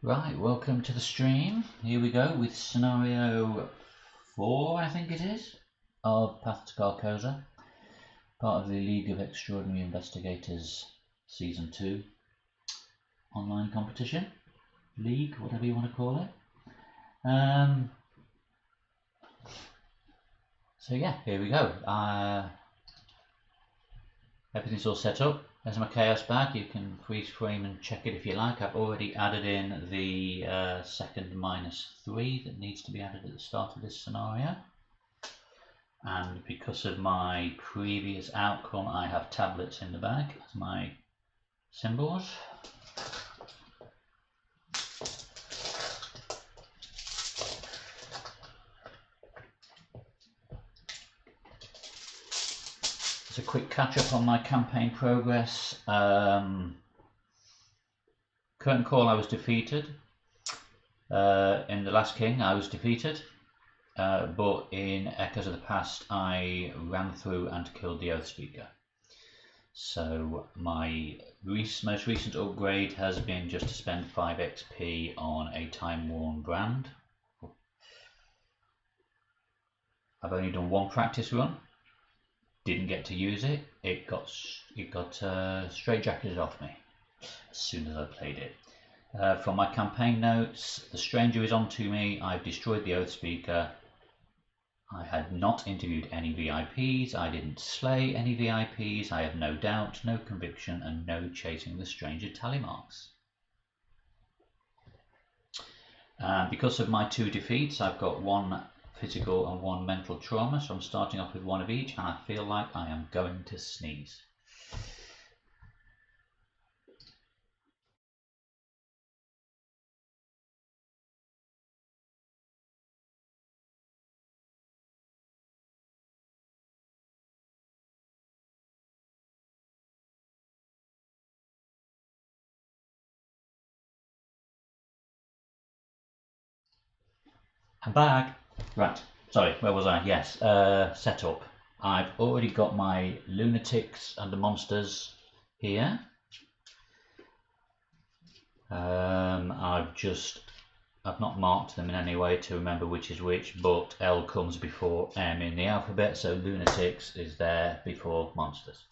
Right, welcome to the stream. Here we go with scenario 4, I think it is, of Path to Carcosa, part of the League of Extraordinary Investigators Season 2 online competition. League, whatever you want to call it. So yeah, here we go. Everything's all set up. There's my chaos bag. You can freeze frame and check it if you like. I've already added in the second -3 that needs to be added at the start of this scenario. And because of my previous outcome, I have tablets in the bag as my symbols. A quick catch up on my campaign progress. Curtain Call I was defeated. In the Last King I was defeated. But in Echoes of the Past I ran through and killed the Oath Speaker. So my most recent upgrade has been just to spend 5 XP on a Time Worn brand. I've only done one practice run. Didn't get to use it. It got straitjacketed off me as soon as I played it. From my campaign notes, the stranger is on to me. I've destroyed the Oath Speaker. I had not interviewed any VIPs. I didn't slay any VIPs. I have no doubt, no conviction, and no chasing the stranger tally marks. Because of my 2 defeats, I've got 1 physical and 1 mental trauma, so I'm starting off with 1 of each, and I feel like I am going to sneeze. I'm back. Right, sorry, where was I? Yes, setup. I've already got my lunatics and the monsters here. I've not marked them in any way to remember which is which, but L comes before M in the alphabet, so lunatics is there before monsters.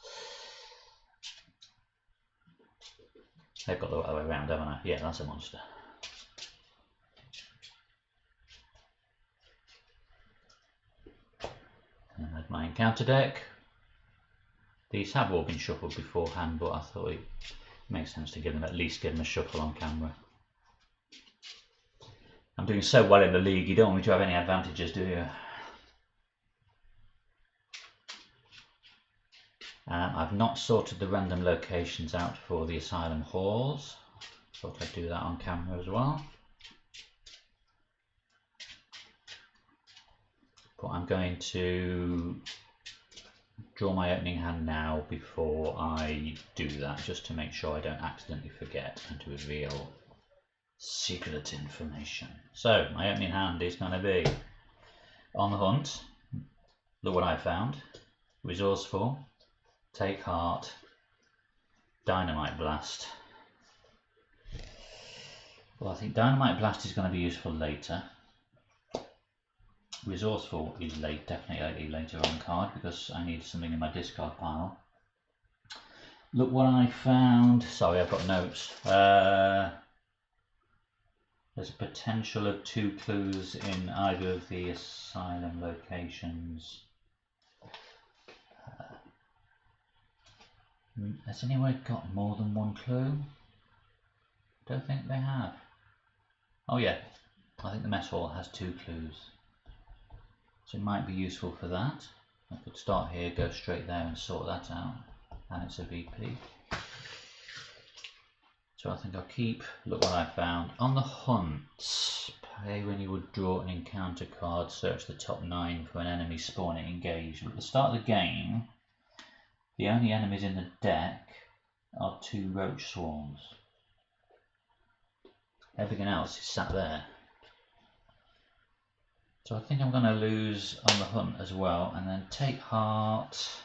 They've got the other way around, haven't I? Yeah, that's a monster. And I had my encounter deck. These have all been shuffled beforehand, but I thought it makes sense to at least give them a shuffle on camera. I'm doing so well in the league, you don't want me to have any advantages, do you? I've not sorted the random locations out for the asylum halls. Thought I'd do that on camera as well. But I'm going to draw my opening hand now before I do that, just to make sure I don't accidentally forget and to reveal secret information. So my opening hand is going to be On the Hunt. Look what I found. Resourceful. Take Heart. Dynamite Blast. Well, I think Dynamite Blast is going to be useful later. Resourceful is definitely later on card because I need something in my discard pile. Look what I found. Sorry, I've got notes. There's a potential of 2 clues in either of the asylum locations. Has anyone got more than 1 clue? Don't think they have. Oh yeah, I think the mess hall has 2 clues. So it might be useful for that. I could start here, go straight there and sort that out. And it's a VP. So I think I'll keep, look what I found. On the Hunt, play when you would draw an encounter card, search the top 9 for an enemy spawning engaged. At the start of the game, the only enemies in the deck are 2 roach swarms. Everything else is sat there. So I think I'm going to lose On the Hunt as well, and then Take Heart.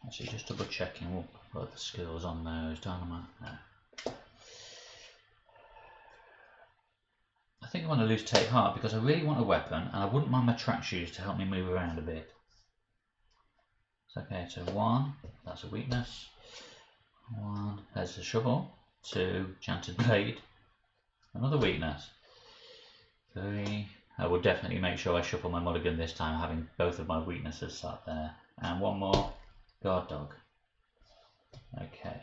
Actually, just double checking what the skills on those. Dynamite. No. I think I want to lose Take Heart because I really want a weapon and I wouldn't mind my track shoes to help me move around a bit. So, okay, so 1, that's a weakness. 1, there's the shovel. 2, Enchanted Blade. Another weakness. 3, I will definitely make sure I shuffle my mulligan this time, having both of my weaknesses sat there. And 1 more, Guard Dog. Okay.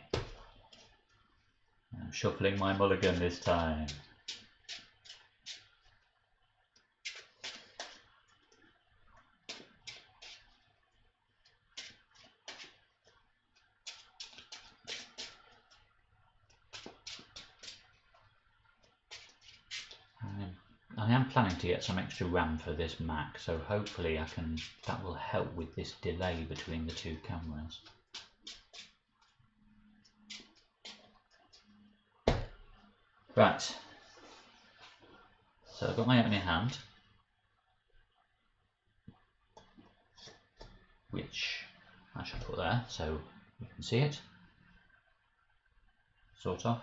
I'm shuffling my mulligan this time. I am planning to get some extra RAM for this Mac, so hopefully that will help with this delay between the two cameras. Right, so I've got my opening hand, which I shall put there so you can see it, sort of.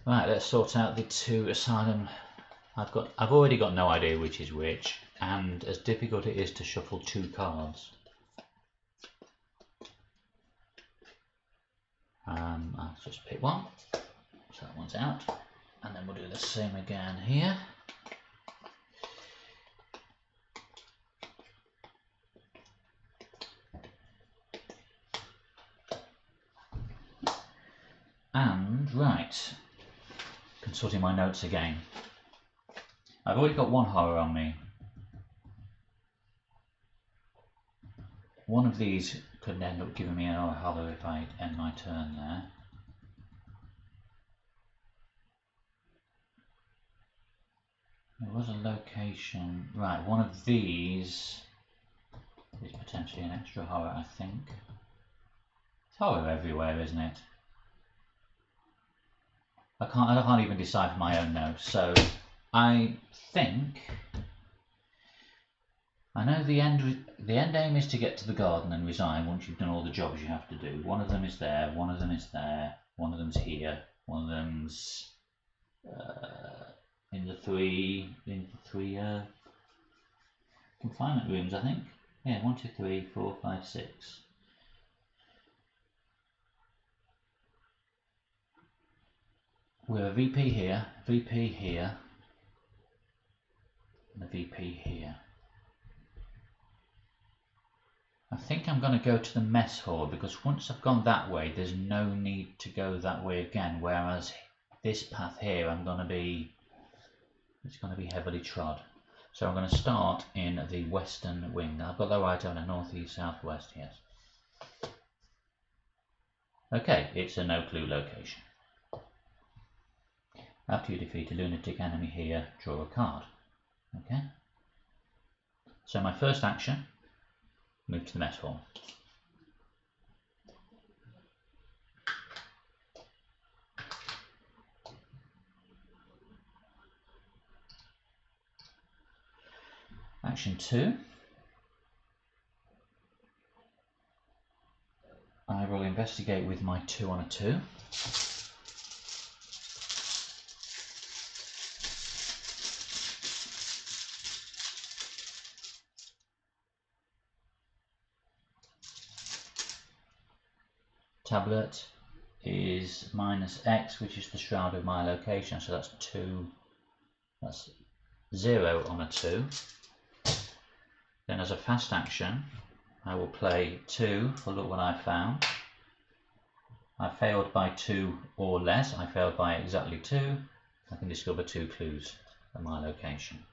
Right, let's sort out the 2 Asylum. I've already got no idea which is which, and as difficult it is to shuffle 2 cards. I'll just pick one, so that one's out, and then we'll do the same again here. And right, consulting my notes again. I've already got 1 horror on me. One of these could end up giving me another horror if I end my turn there. There was a location. Right, one of these is potentially an extra horror, I think. It's horror everywhere, isn't it? I can't even decipher my own notes, so I think I know the end aim is to get to the garden and resign once you've done all the jobs you have to do. One of them is there, one of them is there, one of them's here, one of them's in the three confinement rooms, I think. Yeah, 1, 2, 3, 4, 5, 6. We have a VP here, VP here, and a VP here. I think I'm going to go to the mess hall because once I've gone that way, there's no need to go that way again. Whereas this path here, it's going to be heavily trod. So I'm going to start in the western wing. I've got the right on a north, east, south, west. Yes. Okay, it's a no clue location. After you defeat a lunatic enemy here, draw a card. Okay. So my first action, move to the mess hall. Action 2, I will investigate with my 2 on a 2. Tablet is -X, which is the shroud of my location, so that's 2, that's 0 on a 2. Then as a fast action, I will play 2 for look what I found. I failed by 2 or less, I failed by exactly 2. I can discover 2 clues at my location.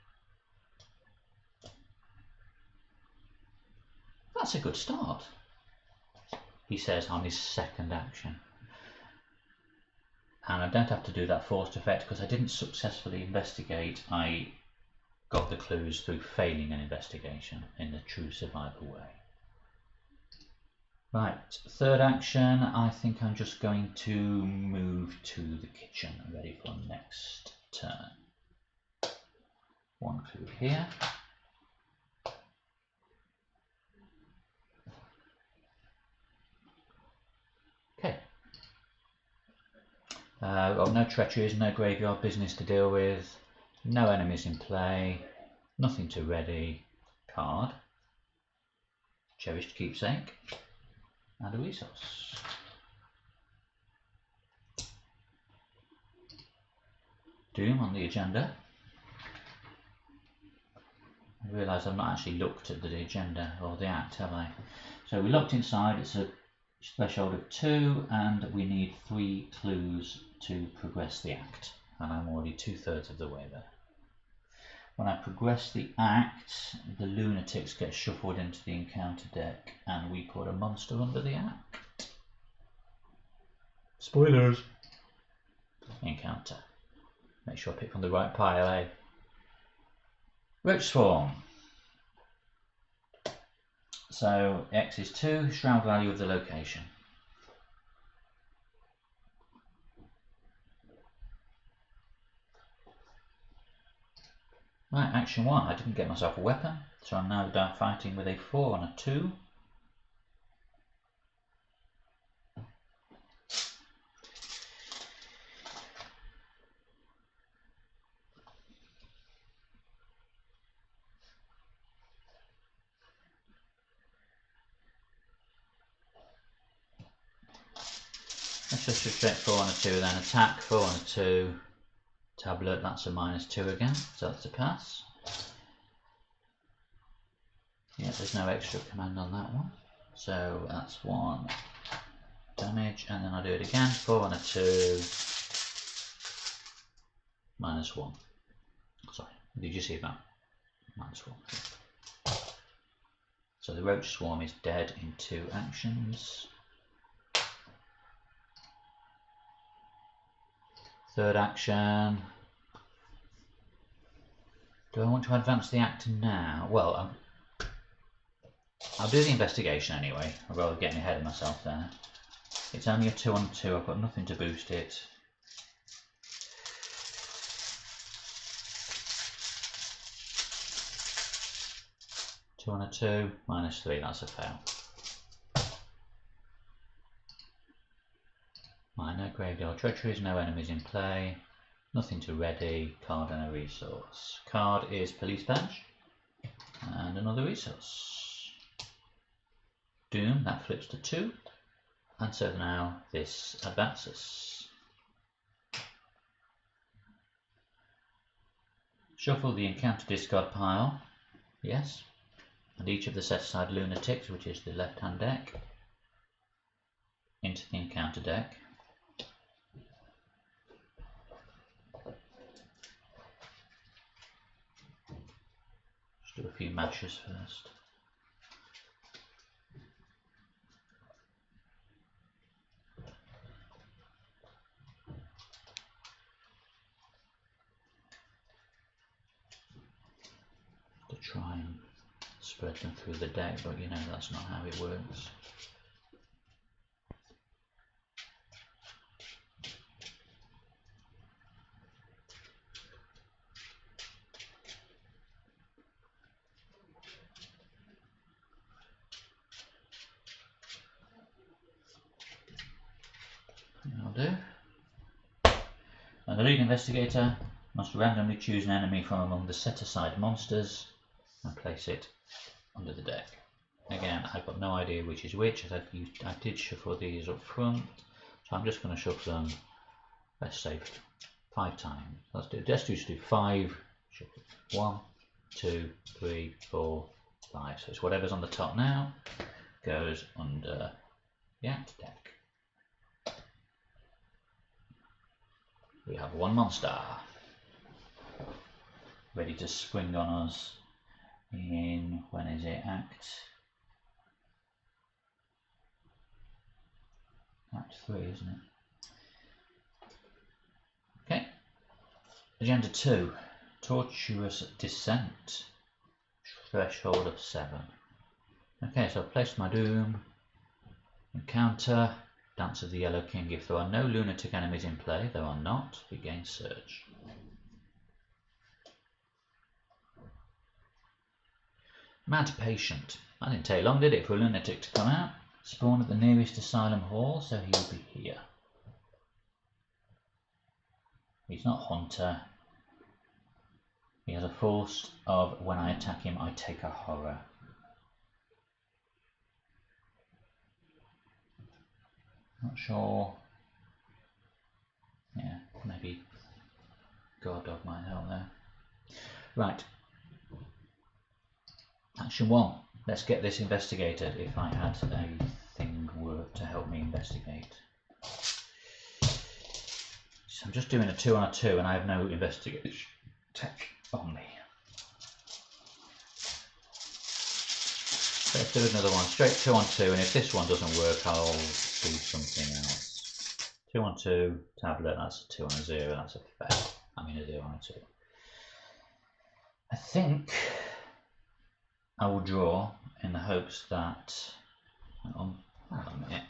That's a good start, he says on his second action. And I don't have to do that forced effect because I didn't successfully investigate. I got the clues through failing an investigation in the true survival way. Right, third action, I think I'm just going to move to the kitchen, ready for next turn. 1 clue here. Got no treacheries, no graveyard business to deal with, no enemies in play, nothing to ready, card, cherished keepsake, and a resource. Doom on the agenda. I realise I've not actually looked at the agenda or the act, have I? So we looked inside, it's a threshold of 2 and we need 3 clues to progress the act, and I'm already 2/3 of the way there. When I progress the act, the lunatics get shuffled into the encounter deck and we put a monster under the act. Spoilers! Encounter. Make sure I pick from the right pile, eh? Roach Swarm. So X is 2, shroud value of the location. Right, action 1. I didn't get myself a weapon, so I'm now down fighting with a 4 and a 2. Let's just restrict 4 and a 2, then attack 4 and a 2. Tablet, that's a -2 again, so that's a pass. Yeah, there's no extra command on that one. So that's 1 damage, and then I do it again, 4 and a 2, -1. Sorry, did you see that? -1. So the Roach Swarm is dead in 2 actions. Third action. Do I want to advance the act now? Well, I'll do the investigation anyway. I'd rather get ahead of myself there. It's only a 2 on 2. I've got nothing to boost it. Two on a 2, -3. That's a fail. No graveyard treacheries, no enemies in play, nothing to ready, card and a resource. Card is Police Badge, and another resource. Doom, that flips to 2, and so now this advances. Shuffle the encounter discard pile, yes, and each of the set aside lunatics, which is the left hand deck, into the encounter deck. Do a few matches first. To try and spread them through the deck, but you know that's not how it works. That'll do. And the lead investigator must randomly choose an enemy from among the set-aside monsters and place it under the deck. Again, I've got no idea which is which. I did shuffle these up front, so I'm just going to shuffle them, let's say 5 times. Let's just do 5. Shuffle 1, 2, 3, 4, 5. So it's whatever's on the top now goes under the act deck. We have 1 monster ready to spring on us in, when is it, Act 3, isn't it? Okay. Agenda 2, Tortuous Descent, threshold of 7. Okay, so I've placed my Doom, encounter, Dance of the Yellow King. If there are no lunatic enemies in play, there are not, we gain Surge. Mad Patient. That didn't take long, did it, for a lunatic to come out? Spawn at the nearest asylum hall, so he will be here. He's not Hunter. He has a force of when I attack him, I take a horror. Not sure. Yeah, maybe Guard Dog might help there. Right. Action 1. Let's get this investigated. If I had a thing work to help me investigate. So I'm just doing a 2 on a 2 and I have no investigation tech on me. So let's do another one. Straight 2 on 2, and if this one doesn't work, I'll do something else. 2 on 2, tablet, that's a 2 on a 0, that's a fail. I mean a 0 on a 2. I think I will draw in the hopes that, hang on a minute.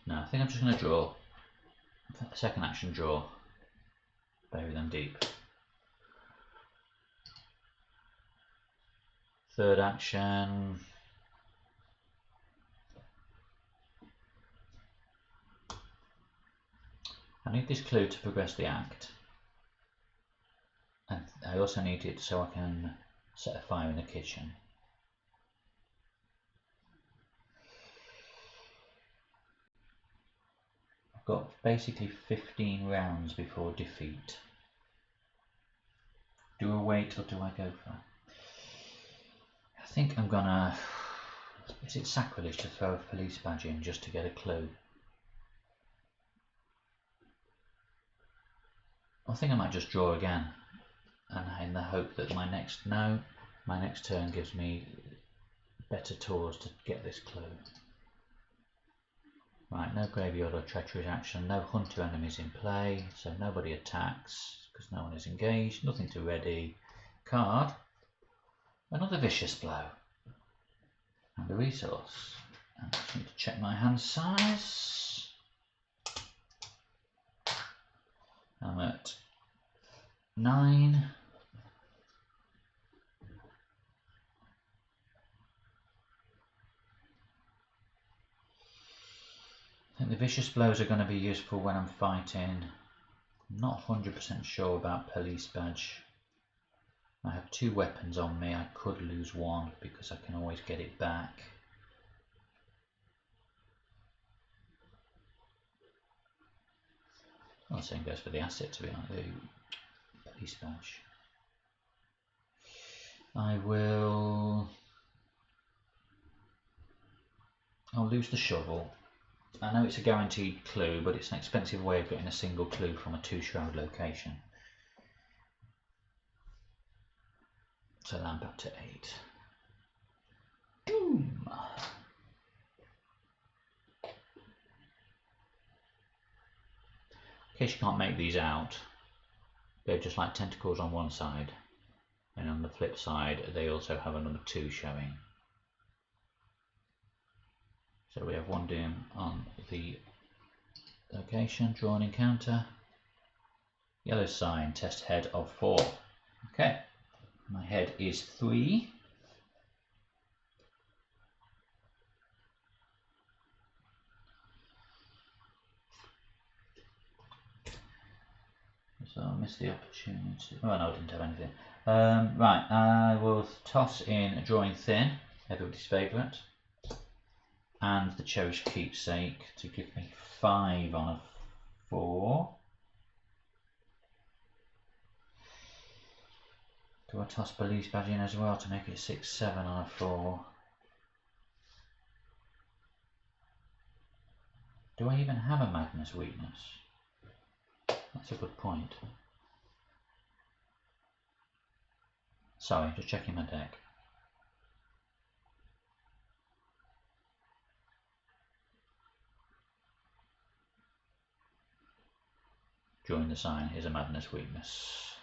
No, I think I'm just going to draw. Second action, draw. Bury them deep. Third action. I need this clue to progress the act. And I also need it so I can set a fire in the kitchen. I've got basically 15 rounds before defeat. Do I wait or do I go for it? I think I'm gonna... Is it sacrilege to throw a police badge in just to get a clue? I think I might just draw again, and in the hope that my next turn gives me better tools to get this clue. Right, no graveyard or treacherous action, no hunter enemies in play, so nobody attacks because no one is engaged, nothing to ready. Card, another vicious blow, and a resource. I just need to check my hand size. I'm at 9. I think the vicious blows are going to be useful when I'm fighting. I'm not 100% sure about police badge. I have 2 weapons on me. I could lose one because I can always get it back. I'm not saying goes for the asset, to be honest, the police badge. I'll lose the shovel. I know it's a guaranteed clue, but it's an expensive way of getting a single clue from a 2-shroud location. So lamp up to 8. Doom! In case you can't make these out, they're just like tentacles on one side, and on the flip side they also have a number 2 showing. So we have 1 doom on the location, draw an encounter, yellow sign, test head of 4. Okay, my head is 3. So I missed the opportunity. Oh no, I didn't have anything. Right, I will toss in Drawing Thin, everybody's favourite, and the Cherished Keepsake to give me 5 on a 4. Do I toss Police Badge in as well to make it 6-7 on a 4? Do I even have a Madness weakness? That's a good point. Sorry, just checking my deck. Drawing the sign is a Madness weakness.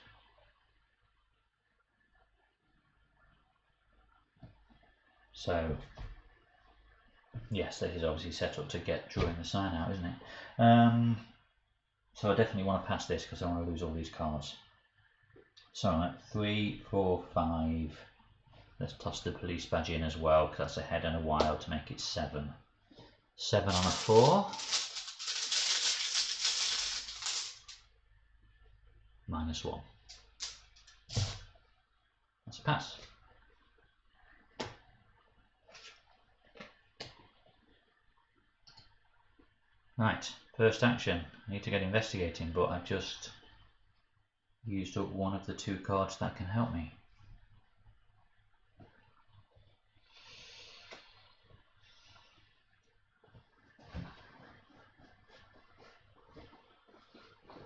So Yes, this is obviously set up to get drawing the sign out, isn't it? So I definitely want to pass this because I want to lose all these cards. So 3, 4, 5. Let's toss the police badge in as well because that's a head and a wild to make it 7. 7 on a 4. -1. That's a pass. Right, first action. I need to get investigating, but I've just used up one of the 2 cards that can help me.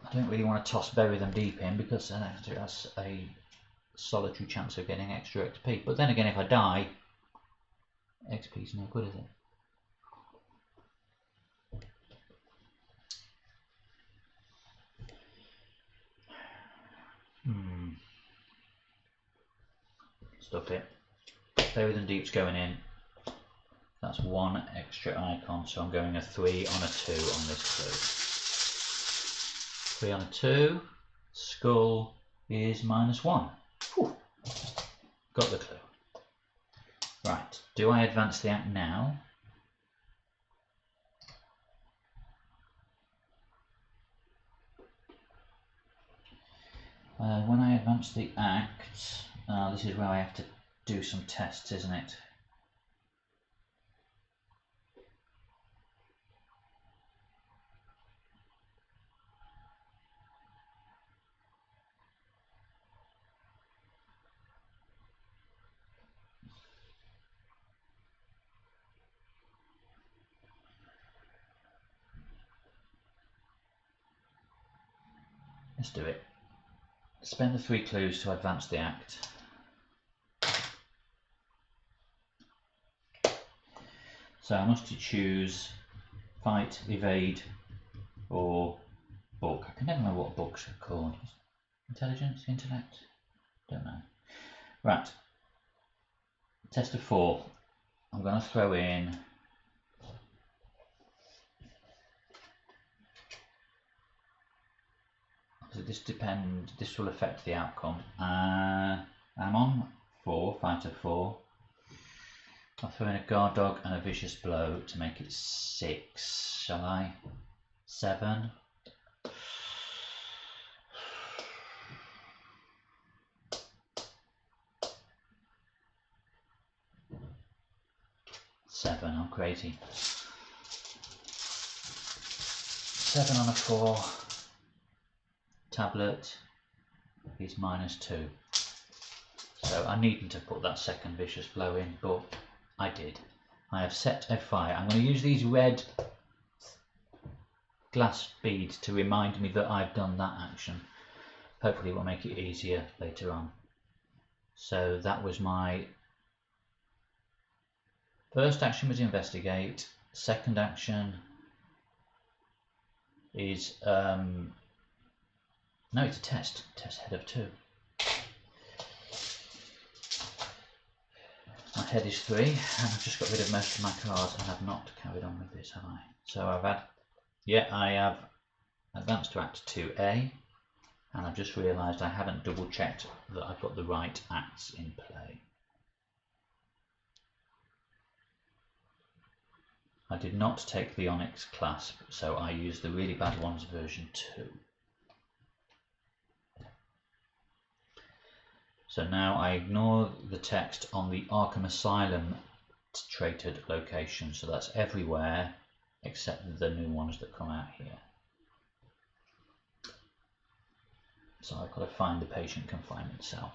I don't really want to toss bury them deep in because that's a solitary chance of getting extra XP. But then again, if I die, XP is no good, is it? Stuff it. Bury them deep's going in. That's 1 extra icon, so I'm going a 3 on a 2 on this clue. 3 on a 2. Skull is -1. Whew. Got the clue. Right, do I advance the act now? When I advance the act, this is where I have to do some tests, isn't it? Let's do it. Spend the 3 clues to advance the act. So I must choose fight, evade, or book. I can never know what books are called. Intelligence, intellect? Don't know. Right. Test of 4. I'm going to throw in this will affect the outcome. I'm on 4, fighter 4. I'll throw in a guard dog and a vicious blow to make it 6. Shall I? 7. I'm crazy. 7 on a 4. Tablet is -2. So I needn't have put that second vicious blow in, but I did. I have set a fire. I'm going to use these red glass beads to remind me that I've done that action. Hopefully it will make it easier later on. So that was my first action, was investigate. Second action is no, it's a test head of 2. My head is 3 and I've just got rid of most of my cards and I've not carried on with this, have I? So I have advanced to Act 2A, and I've just realised I haven't double checked that I've got the right acts in play. I did not take the Onyx clasp, so I used the really bad ones version 2. So now I ignore the text on the Arkham Asylum traded location, so that's everywhere except the new ones that come out here. So I've got to find the patient confinement cell.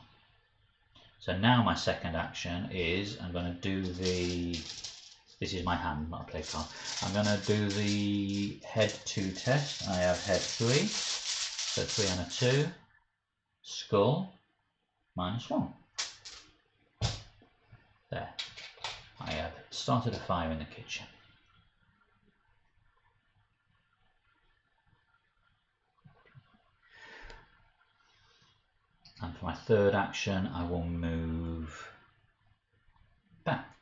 So now my second action is I'm going to do this is my hand, not a play card. I'm going to do the head 2 test. I have head 3, so 3 on a 2, skull, -1. There. I have started a fire in the kitchen. And for my third action, I will move back.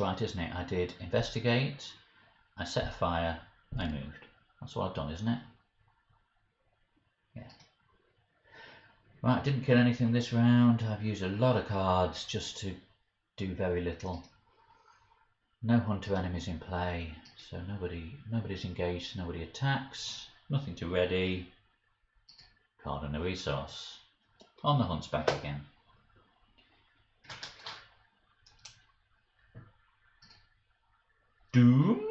That's right, isn't it? I did investigate, I set a fire, I moved. That's what I've done, isn't it? Yeah. Right, didn't kill anything this round. I've used a lot of cards just to do very little. No hunter enemies in play, so nobody's engaged, nobody attacks, nothing to ready. Card and a resource. On the hunt's back again. Doom.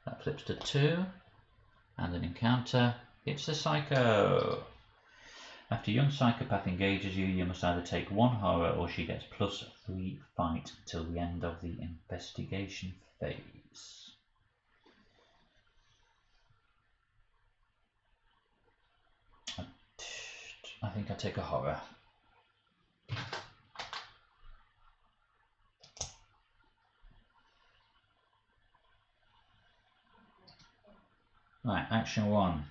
That flips to 2. And an encounter. It's a Psycho. After young psychopath engages you, you must either take 1 horror or she gets +3 fight till the end of the investigation phase. I think I take a horror. Right, action 1.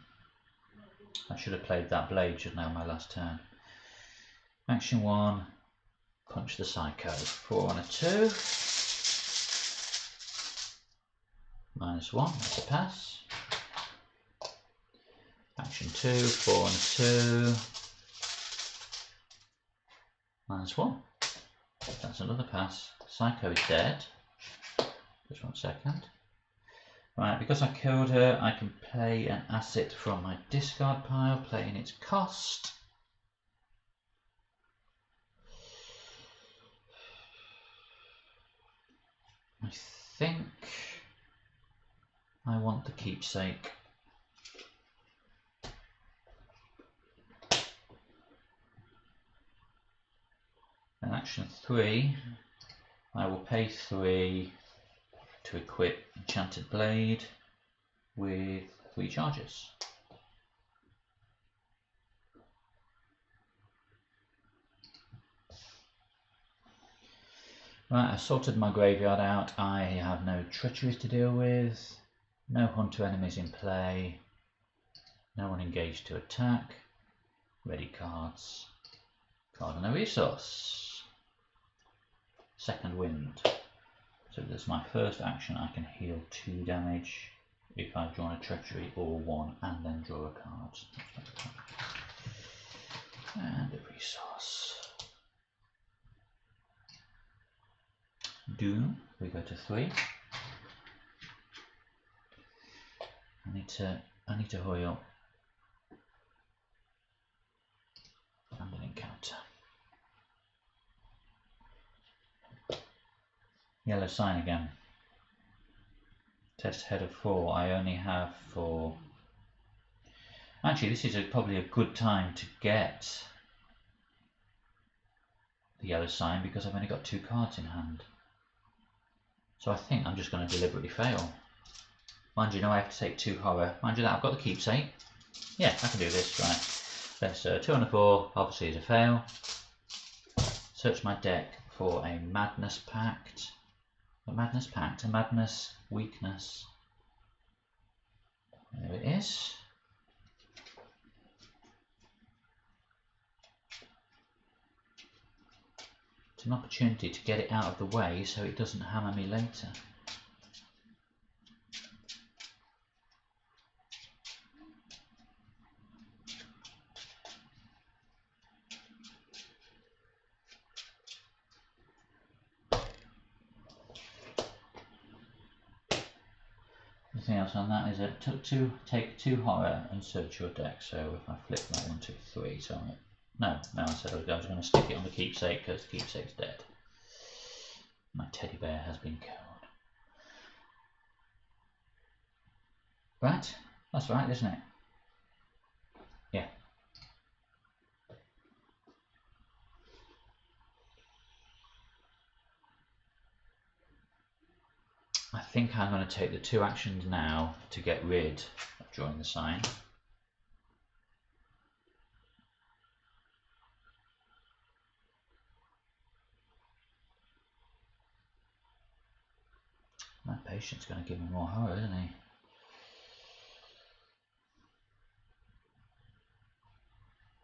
I should have played that blade just now, my last turn. Action 1, punch the Psycho. 4 on a 2. -1, that's a pass. Action 2, 4 on a 2. -1. That's another pass. Psycho is dead. Just 1 second. Right, because I killed her, I can play an asset from my discard pile, playing its cost. I think I want the keepsake. And action 3, I will pay 3 to equip Enchanted Blade with 3 charges. Right, I've sorted my graveyard out. I have no treacheries to deal with, no hunter enemies in play, no one engaged to attack, ready cards, card and a resource. Second wind. So that's my first action. I can heal 2 damage if I've drawn a treachery or 1 and then draw a card. And a resource. Doom, we go to 3. I need to hurry up. And an encounter. Yellow sign again. Test head of 4. I only have 4. Actually, this is probably a good time to get the yellow sign because I've only got 2 cards in hand. So I think I'm just going to deliberately fail. Mind you, now I have to take 2 horror. Mind you that I've got the keepsake. Yeah, I can do this. Right. That's 2 on a 4. Obviously is a fail. Search my deck for a Madness Pact. A Madness Pact, a Madness Weakness. There it is. It's an opportunity to get it out of the way so it doesn't hammer me later. Anything else on that is it take 2 horror and search your deck. So if I flip that 1, 2, 3, so no, I said I was going to stick it on the keepsake because the keepsake's dead. My teddy bear has been killed. Right, that's right, isn't it? Yeah. I think I'm going to take the 2 actions now to get rid of drawing the sign. My patient's going to give me more horror, isn't he?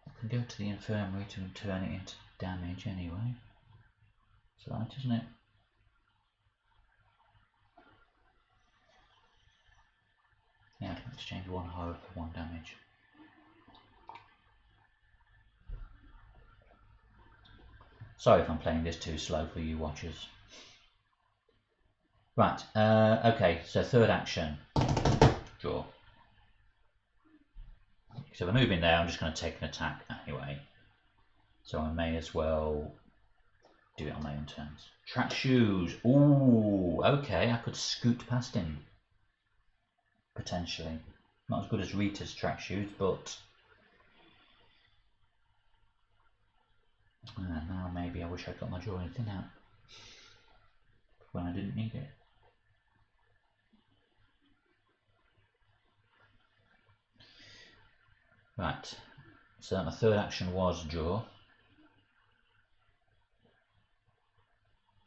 I can go to the infirmary to turn it into damage anyway. It's right, isn't it? Exchange 1 horror for 1 damage. Sorry if I'm playing this too slow for you watchers. Right, okay, so third action. Draw. So if I move in there, I'm just going to take an attack anyway. So I may as well do it on my own terms. Track shoes. Ooh, okay, I could scoot past him. Potentially. Not as good as Rita's track shoes, but now maybe I wish I'd got my drawing thing out when I didn't need it. Right, so my third action was draw.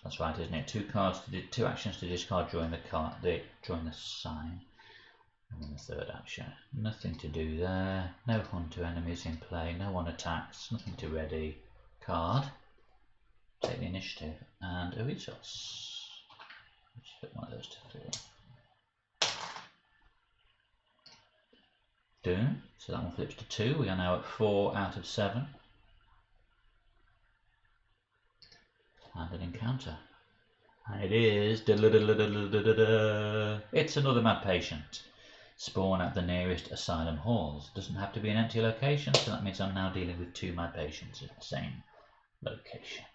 That's right, isn't it? 2 cards to do 2 actions to discard drawing the card, drawing the sign, and then the third action. Nothing to do there. No hunter enemies in play. No one attacks. Nothing to ready. Card. Take the initiative and a resource. Let's flip one of those to 4. Doom. So that one flips to 2. We are now at 4 out of 7. And an encounter. And it is it's another mad patient. Spawn at the nearest asylum halls. Doesn't have to be an empty location, so that means I'm now dealing with 2 mad patients at the same location.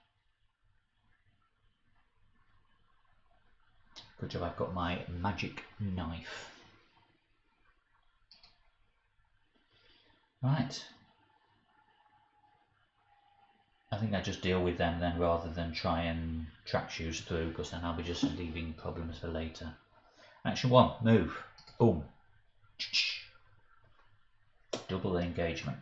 Good job, I've got my magic knife. Right. I think I just deal with them then rather than try and track shoes through, because then I'll be just leaving problems for later. Action 1, move. Boom. Double engagement.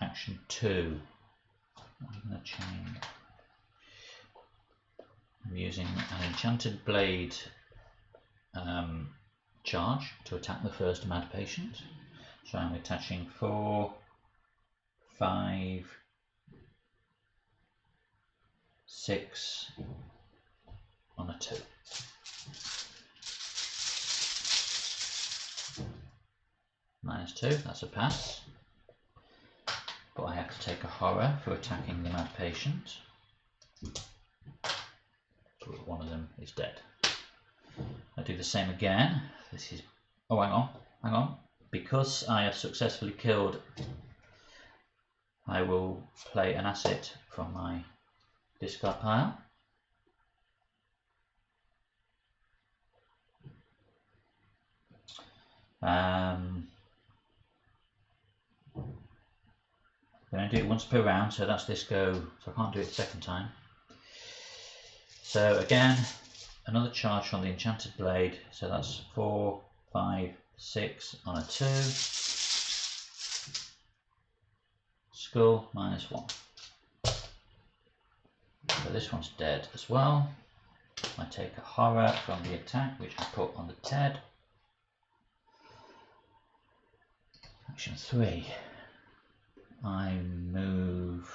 Action 2. I'm going to change. I'm using an enchanted blade charge to attack the first mad patient. So I'm attaching 4, 5, 6 on a 2. -2, that's a pass. But I have to take a horror for attacking the mad patient. So one of them is dead. I do the same again. This is, oh, hang on. Because I have successfully killed, I will play an asset from my discard pile. I'm going to do it once per round, so that's this go, so I can't do it the second time. So again, another charge from the enchanted blade, so that's 4, 5, 6 on a 2. Skull -1. So this one's dead as well. I take a horror from the attack, which I put on the TED. Action 3. I move.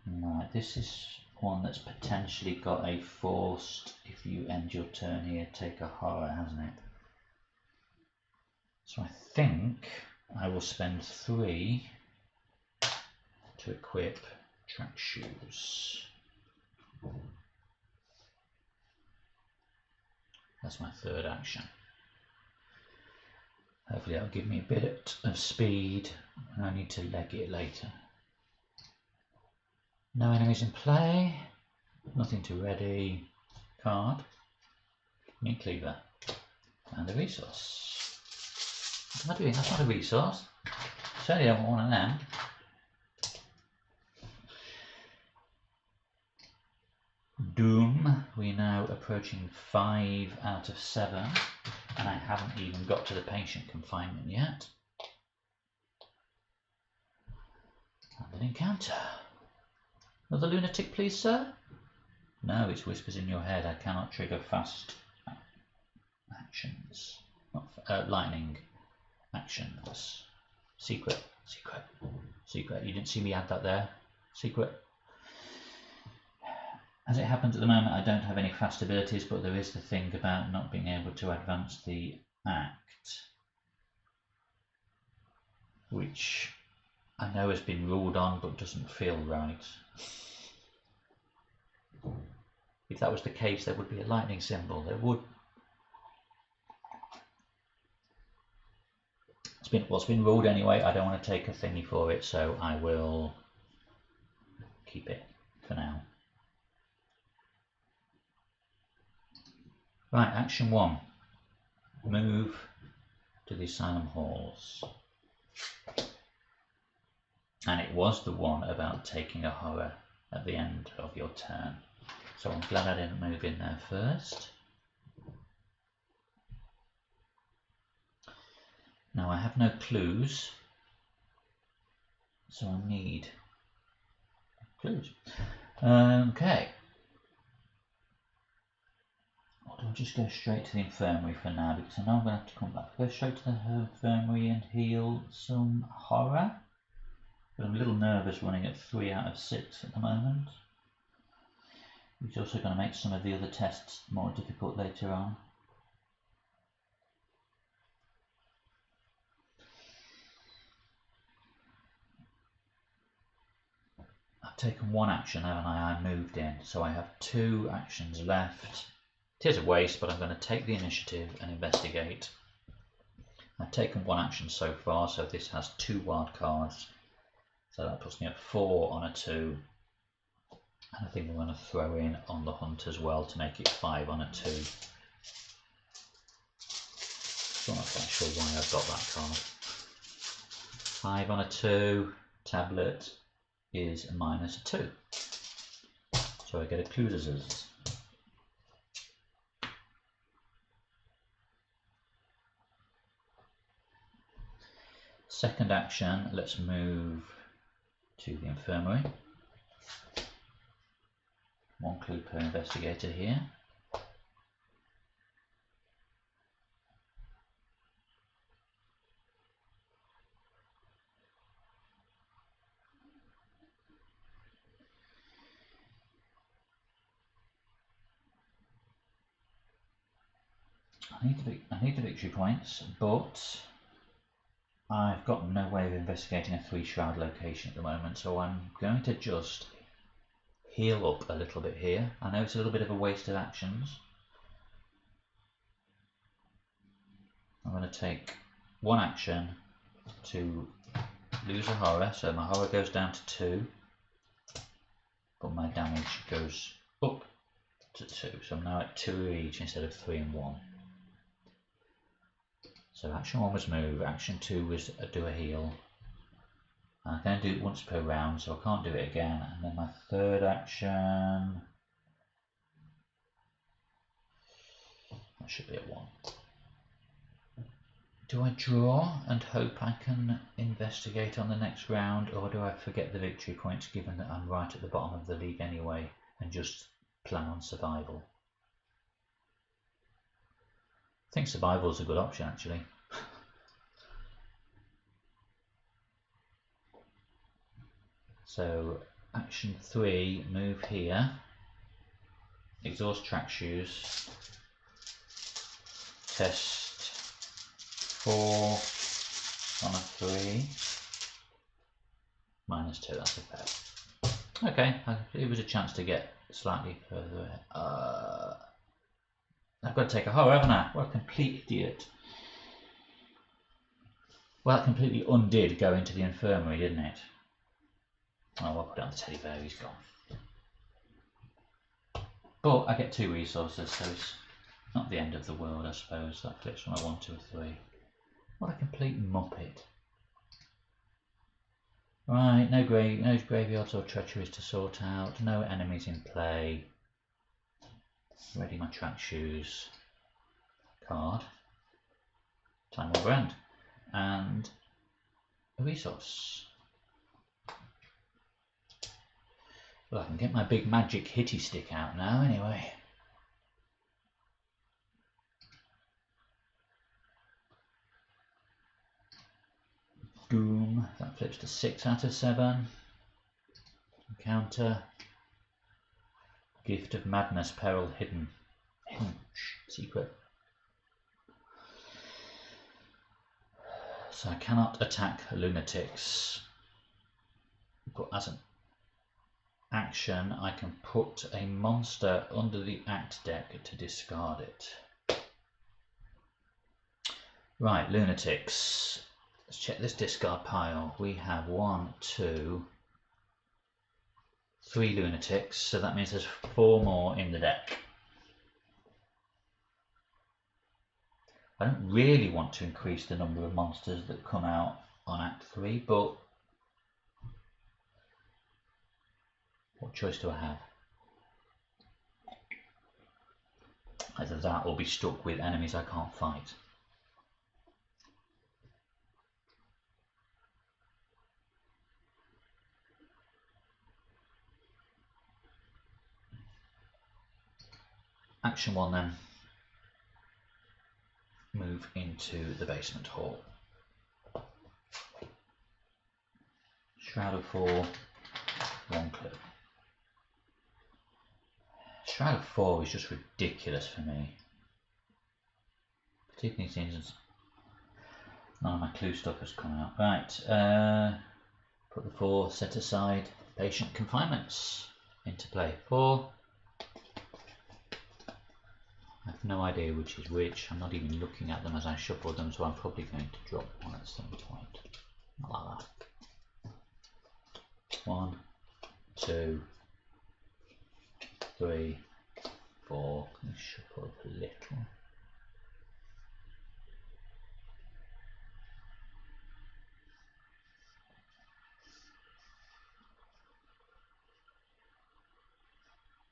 Right, this is one that's potentially got a forced, if you end your turn here, take a horror, hasn't it? So I think I will spend 3 to equip track shoes. That's my third action. Hopefully that'll give me a bit of speed and I need to leg it later. No enemies in play, nothing to ready, card, meat cleaver, and a resource. What am I doing? That's not a resource. Certainly don't want one of them. Doom, we're now approaching 5 out of 7, and I haven't even got to the patient confinement yet. And an encounter. Another lunatic, please, sir? No, it's whispers in your head. I cannot trigger fast actions. Not lightning actions. Secret. You didn't see me add that there. Secret. As it happens at the moment, I don't have any fast abilities, but there is the thing about not being able to advance the act, which I know has been ruled on but doesn't feel right. If that was the case, there would be a lightning symbol. There would. It's been ruled anyway. I don't want to take a thingy for it, so I will keep it for now. Right, action 1. Move to the Asylum Halls. And it was the one about taking a horror at the end of your turn. So I'm glad I didn't move in there first. Now I have no clues, so I need clues. Okay. Or do I just go straight to the infirmary for now? Because I know I'm going to have to come back. Go straight to the infirmary and heal some horror. But I'm a little nervous running at 3 out of 6 at the moment. Which is also going to make some of the other tests more difficult later on. I've taken 1 action, haven't I? I moved in, so I have 2 actions left. It is a waste, but I'm going to take the initiative and investigate. I've taken 1 action so far, so this has 2 wild cards. So that puts me at 4 on a 2. And I think I'm going to throw in on the hunt as well to make it 5 on a 2. Still not quite sure why I've got that card. 5 on a 2, tablet is a -2. So I get a clues. Second action, let's move to the infirmary. 1 clue per investigator here. I need the victory points, but I've got no way of investigating a 3 shroud location at the moment, so I'm going to just heal up a little bit here. I know it's a little bit of a waste of actions. I'm going to take 1 action to lose a horror, so my horror goes down to 2, but my damage goes up to 2, so I'm now at 2 each instead of 3 and 1. So action 1 was move, action 2 was do a heal. I can do it once per round, so I can't do it again. And then my third action, that should be at 1. Do I draw and hope I can investigate on the next round, or do I forget the victory points given that I'm right at the bottom of the league anyway and just plan on survival? I think survival is a good option actually. So action 3, move here, exhaust track shoes, test 4 on a 3, -2, that's a fair. Okay, it was a chance to get slightly further. I've got to take a horror, haven't I? What a complete idiot. Well, that completely undid go into the infirmary, didn't it? Oh, I'll put it on the teddy bear, he's gone. But I get 2 resources, so it's not the end of the world, I suppose. That flips from a 1 to a 3. What a complete muppet. Right, no graveyards or treacheries to sort out, no enemies in play. Ready my track shoes. Card. Time over end. And a resource. Well, I can get my big magic hitty stick out now anyway. Boom, that flips to 6 out of 7. Counter. Gift of Madness, Peril Hidden. Secret. So I cannot attack lunatics. But as an action, I can put a monster under the act deck to discard it. Right, lunatics. Let's check this discard pile. We have 1, 2, 3 lunatics, so that means there's 4 more in the deck. I don't really want to increase the number of monsters that come out on Act 3, but what choice do I have? Either that or be stuck with enemies I can't fight. Action 1 then. Move into the basement hall. Shroud of 4, 1 clue. Shroud of 4 is just ridiculous for me. Particularly since none of my clue stuff has come out. Right, put the 4 set aside patient confinements into play. 4. I have no idea which is which. I'm not even looking at them as I shuffle them, so I'm probably going to drop one at some point. Not like that. 1, 2, 3, 4. Let's shuffle up a little.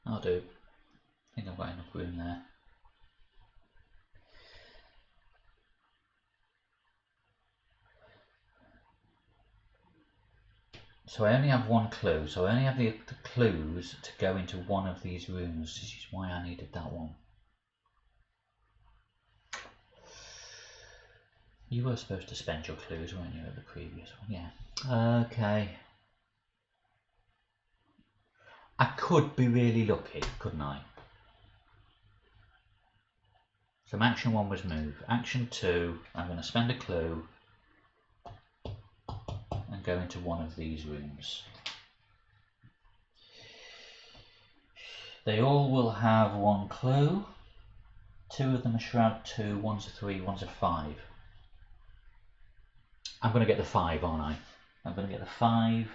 I'll do. I think I've got enough room there. So I only have 1 clue, so I only have the clues to go into one of these rooms. This is why I needed that one. You were supposed to spend your clues, weren't you, at the previous one? Yeah. Okay. I could be really lucky, couldn't I? So action 1 was move. Action 2, I'm going to spend a clue and go into one of these rooms. They all will have 1 clue. 2 of them are Shroud 2, one's a 3, one's a 5. I'm going to get the 5, aren't I? I'm going to get the 5.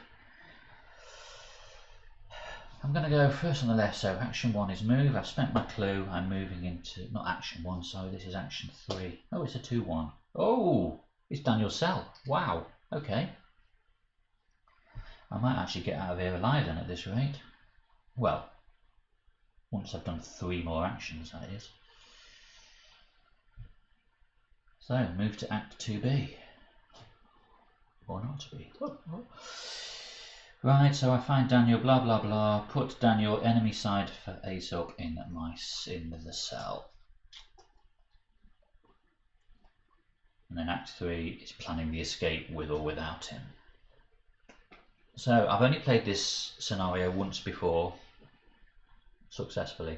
I'm going to go first on the left, so action 1 is move. I've spent my clue. I'm moving into, not action 1, sorry, this is action 3. Oh, it's a 2-1. Oh, it's Daniel Sell. Wow, okay. I might actually get out of here alive then at this rate. Well, once I've done 3 more actions, that is. So, move to Act 2B. Or not to be. Right, so I find Daniel, blah blah blah, put Daniel enemy side for ace up in the cell. And then Act 3 is planning the escape with or without him. So I've only played this scenario once before, successfully.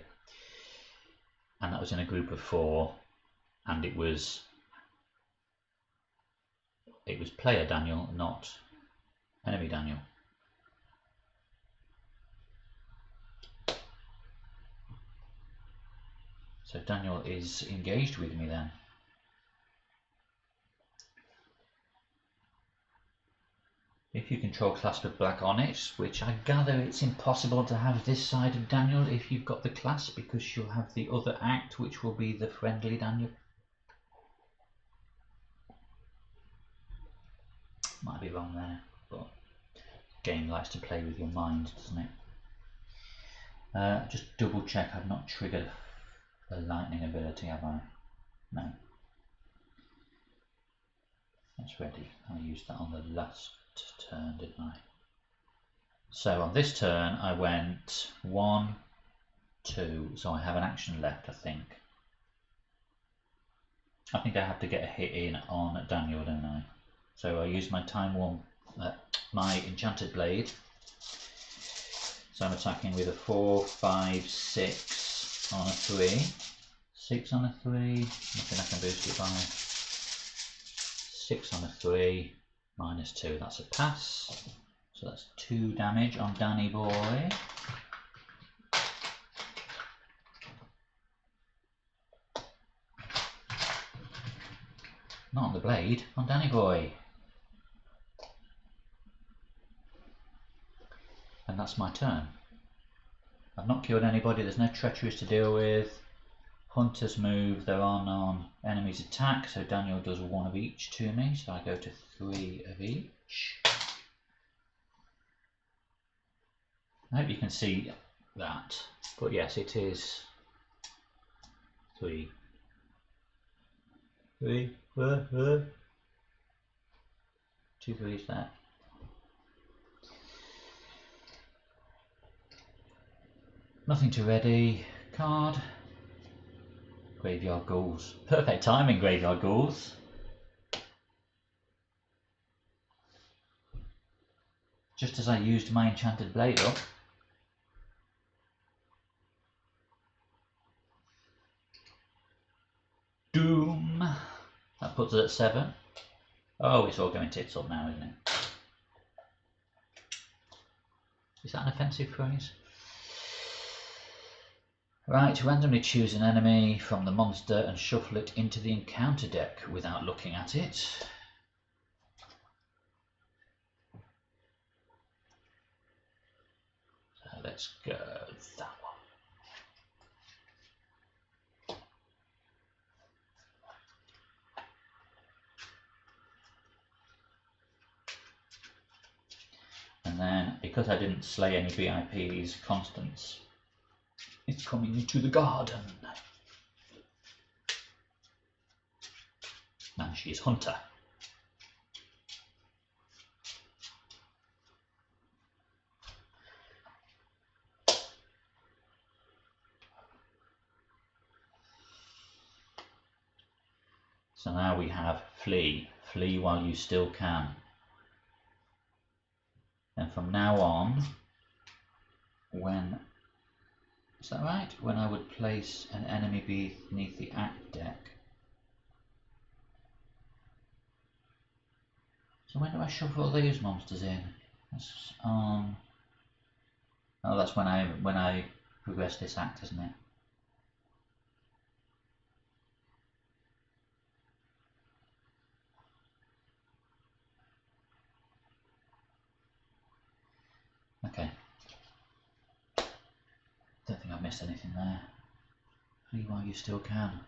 And that was in a group of 4, and it was player Daniel, not enemy Daniel. So Daniel is engaged with me then. If you control clasp of black on it, which I gather it's impossible to have this side of Daniel if you've got the clasp, because you'll have the other act, which will be the friendly Daniel. Might be wrong there, but the game likes to play with your mind, doesn't it? Just double check I've not triggered a lightning ability, have I? No. That's ready. I used that on the last turn, didn't I? So on this turn I went 1, 2, so I have an action left, I think. I think I have to get a hit in on Daniel, don't I? So I use my time 1, my enchanted blade So I'm attacking with a 4, 5, 6 on a 3. 6 on a 3. Nothing I can boost it by. 6 on a 3. -2. That's a pass. So that's 2 damage on Danny Boy. Not on the blade, on Danny Boy. And that's my turn. I've not killed anybody, there's no treacheries to deal with. Hunter's move, there are none. Enemies attack, so Daniel does 1 of each to me, so I go to 3 of each. I hope you can see that, but yes, it is 3. 3, 2 3s there. Nothing to ready. Card. Graveyard Ghouls. Perfect timing, Graveyard Ghouls. Just as I used my enchanted blade up. Doom. That puts us at 7. Oh, it's all going tits up now, isn't it? Is that an offensive phrase? Right, randomly choose an enemy from the monster and shuffle it into the encounter deck without looking at it. So let's go that one. And then, because I didn't slay any VIPs, Constance is coming into the garden. And she is Hunter. So now we have flee. Flee while you still can. And from now on, when, is that right? When I would place an enemy beneath the act deck. So when do I shuffle these monsters in? That's, oh, that's when I progress this act, isn't it? Okay. Don't think I've missed anything there. Flee while you still can.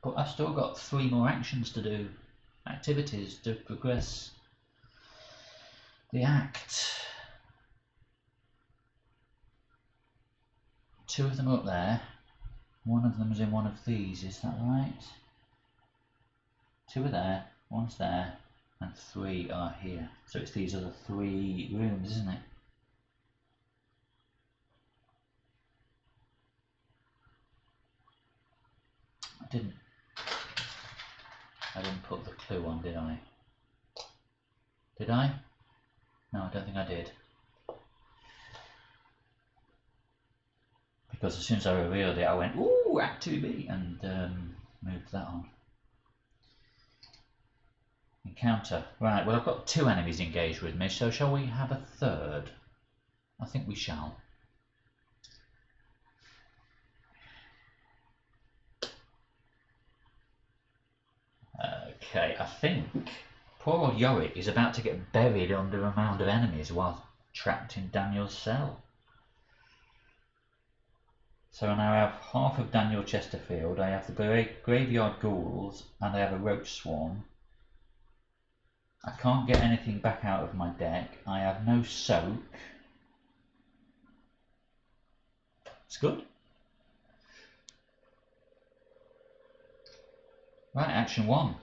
But I've still got 3 more actions to do. Activities to progress the act. 2 of them up there. 1 of them is in one of these, is that right? 2 are there, 1's there, and 3 are here. So it's these other 3 rooms, isn't it? I didn't put the clue on, did I? Did I? No, I don't think I did. Because as soon as I revealed it, I went, ooh, Act 2B, and moved that on. Encounter. Right, well, I've got 2 enemies engaged with me, so shall we have a 3rd? I think we shall. Okay, I think poor old Yorick is about to get buried under a mound of enemies while trapped in Daniel's cell. So now I have half of Daniel Chesterfield, I have the Graveyard Ghouls, and I have a Roach Swarm. I can't get anything back out of my deck. I have no soak. It's good. Right, action 1.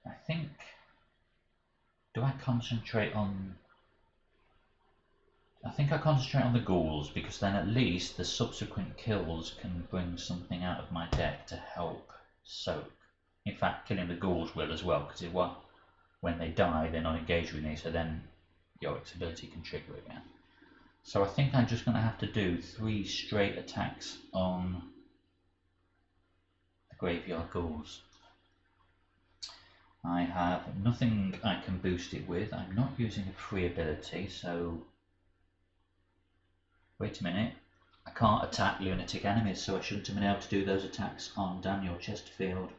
I think, do I concentrate on, I think I concentrate on the ghouls, because then at least the subsequent kills can bring something out of my deck to help soak. In fact, killing the ghouls will as well, because it won't. when they die, they're not engaged with me, so then Yorick's ability can trigger again. So I think I'm just going to have to do 3 straight attacks on the Graveyard Ghouls. I have nothing I can boost it with. I'm not using a free ability, so wait a minute. I can't attack lunatic enemies, so I shouldn't have been able to do those attacks on Daniel Chesterfield.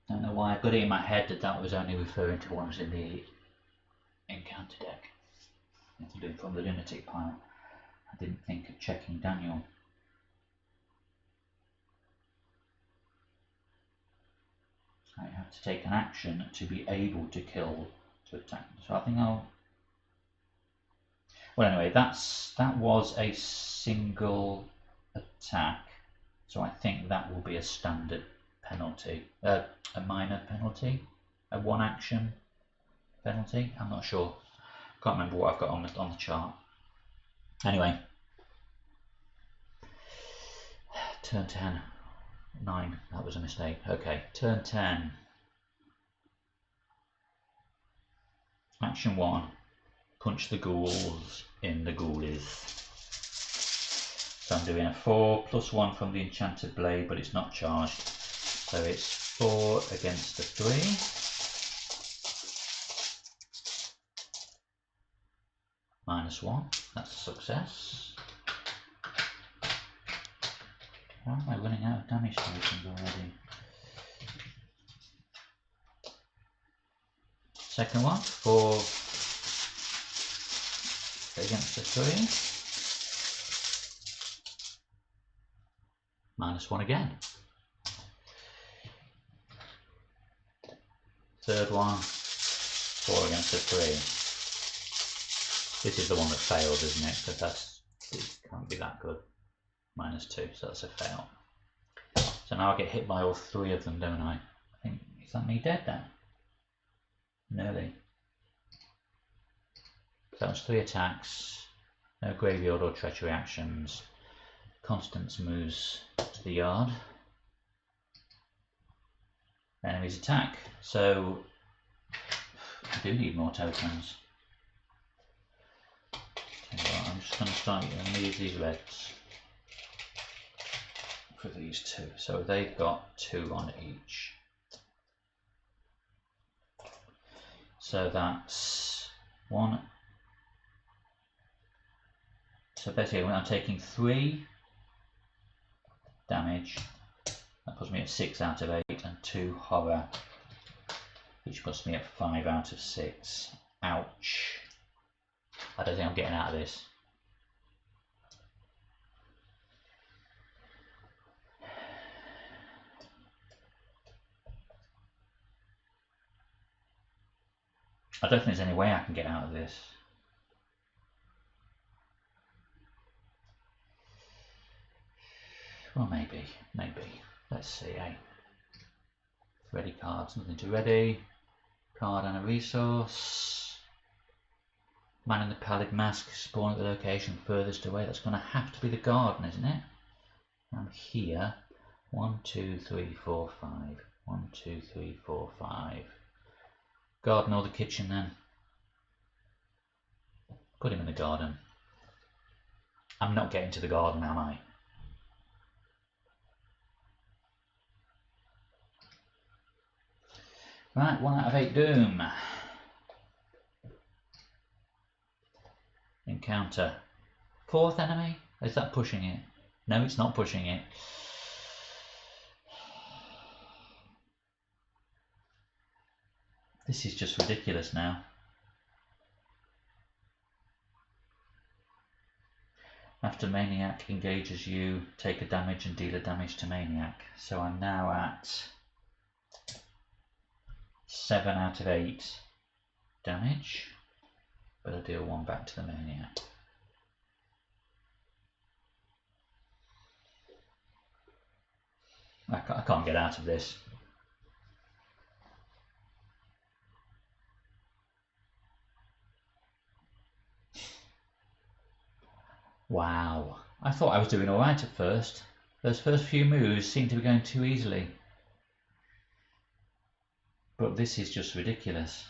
I don't know why I got it in my head that that was only referring to ones in the encounter deck. Nothing to do from the lunatic pile. I didn't think of checking Daniel. I have to take an action to be able to kill, to attack. So I think I'll... Well, anyway, that was a single attack, so I think that will be a standard penalty, a minor penalty, a 1 action penalty. I'm not sure. Can't remember what I've got on the chart. Anyway, turn 10, 9. That was a mistake. Okay, turn 10. Action 1. Punch the ghouls in the ghoulies. So I'm doing a 4 plus 1 from the enchanted blade, but it's not charged. So it's 4 against the 3. -1. That's a success. Why am I running out of damage tokens already? Second one, 4 against the 3. -1 again. Third one, 4 against the 3. This is the one that failed, isn't it? Because it can't be that good. -2, so that's a fail. So now I get hit by all 3 of them, don't I? I think, is that me dead then? Nearly. So that was 3 attacks. No graveyard or treachery actions. Constance moves to the yard. Enemies attack. So I do need more tokens. I'm just going to start using these reds for these 2. So they've got 2 on each. So that's 1. So basically when I'm taking 3 damage, that puts me at 6 out of 8, and 2 horror, which puts me at 5 out of 6. Ouch. I don't think I'm getting out of this. I don't think there's any way I can get out of this. Well, maybe. Let's see, eh? Ready cards, nothing to ready. Card and a resource. Man in the pallid mask, spawn at the location furthest away. That's going to have to be the garden, isn't it? I'm here. 1, 2, 3, 4, 5. 1, 2, 3, 4, 5. Garden or the kitchen then. Put him in the garden. I'm not getting to the garden, am I? Right, 1 out of 8 doom. Encounter. 4th enemy? Is that pushing it? No, it's not pushing it. This is just ridiculous now. After Maniac engages you, take a damage and deal a damage to Maniac. So I'm now at 7 out of 8 damage, but I deal 1 back to the Maniac. I can't get out of this. Wow, I thought I was doing alright at first. Those first few moves seemed to be going too easily. But this is just ridiculous.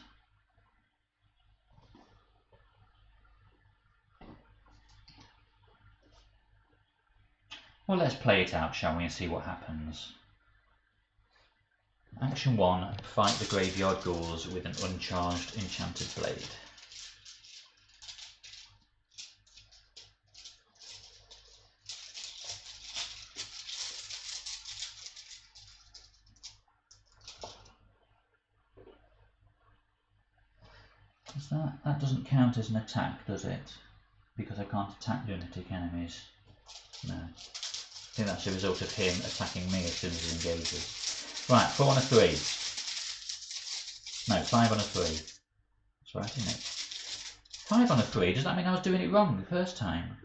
Well, let's play it out, shall we, and see what happens. Action 1, fight the graveyard ghouls with an uncharged enchanted blade. That doesn't count as an attack, does it? Because I can't attack lunatic enemies. No. I think that's a result of him attacking me as soon as he engages. Right, 4 on a 3. No, 5 on a 3. That's right, isn't it? 5 on a 3, does that mean I was doing it wrong the first time?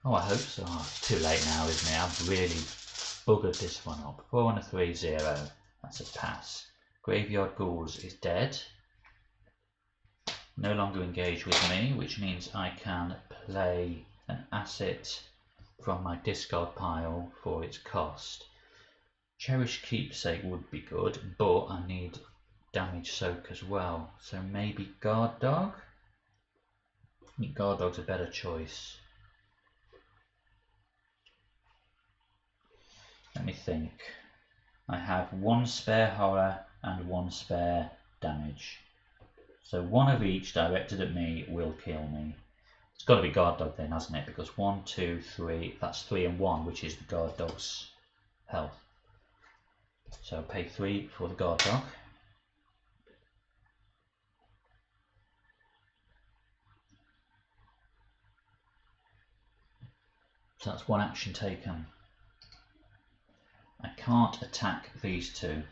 Oh, I hope so. Oh, it's too late now, isn't it? I've really buggered this one up. 4 on a 3, 0. That's a pass. Graveyard Ghouls is dead. No longer engaged with me, which means I can play an asset from my discard pile for its cost. Cherished Keepsake would be good, but I need damage soak as well. So maybe Guard Dog? I think Guard Dog's a better choice. Let me think. I have 1 spare horror and 1 spare damage. So 1 of each directed at me will kill me. It's got to be Guard Dog then, hasn't it? Because 1, 2, 3, that's 3 and 1, which is the Guard Dog's health. So I'll pay 3 for the Guard Dog. So that's 1 action taken. I can't attack these 2.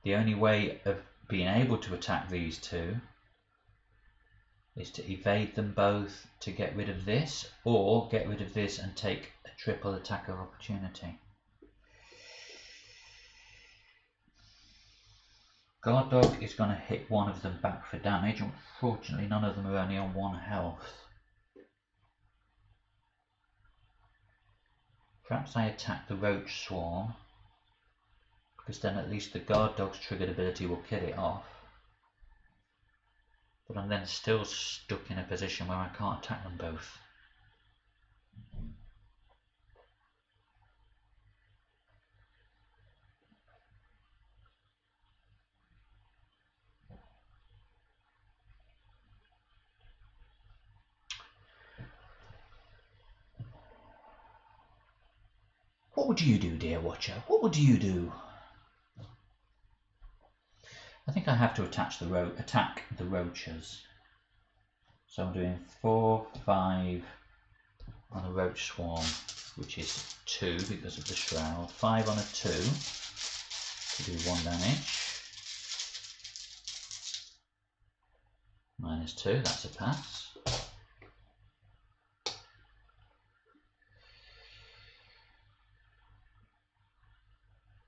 The only way of being able to attack these 2 is to evade them both to get rid of this, or get rid of this and take a triple attack of opportunity. Guard Dog is going to hit 1 of them back for damage. Unfortunately, none of them are only on 1 health. Perhaps I attack the Roach Swarm, because then at least the Guard Dog's triggered ability will kill it off. But I'm then still stuck in a position where I can't attack them both. What would you do, dear watcher? What would you do? I think I have to attack the roaches. So I'm doing 4, 5 on a roach swarm, which is 2 because of the shroud. 5 on a 2 to do 1 damage. -2, that's a pass.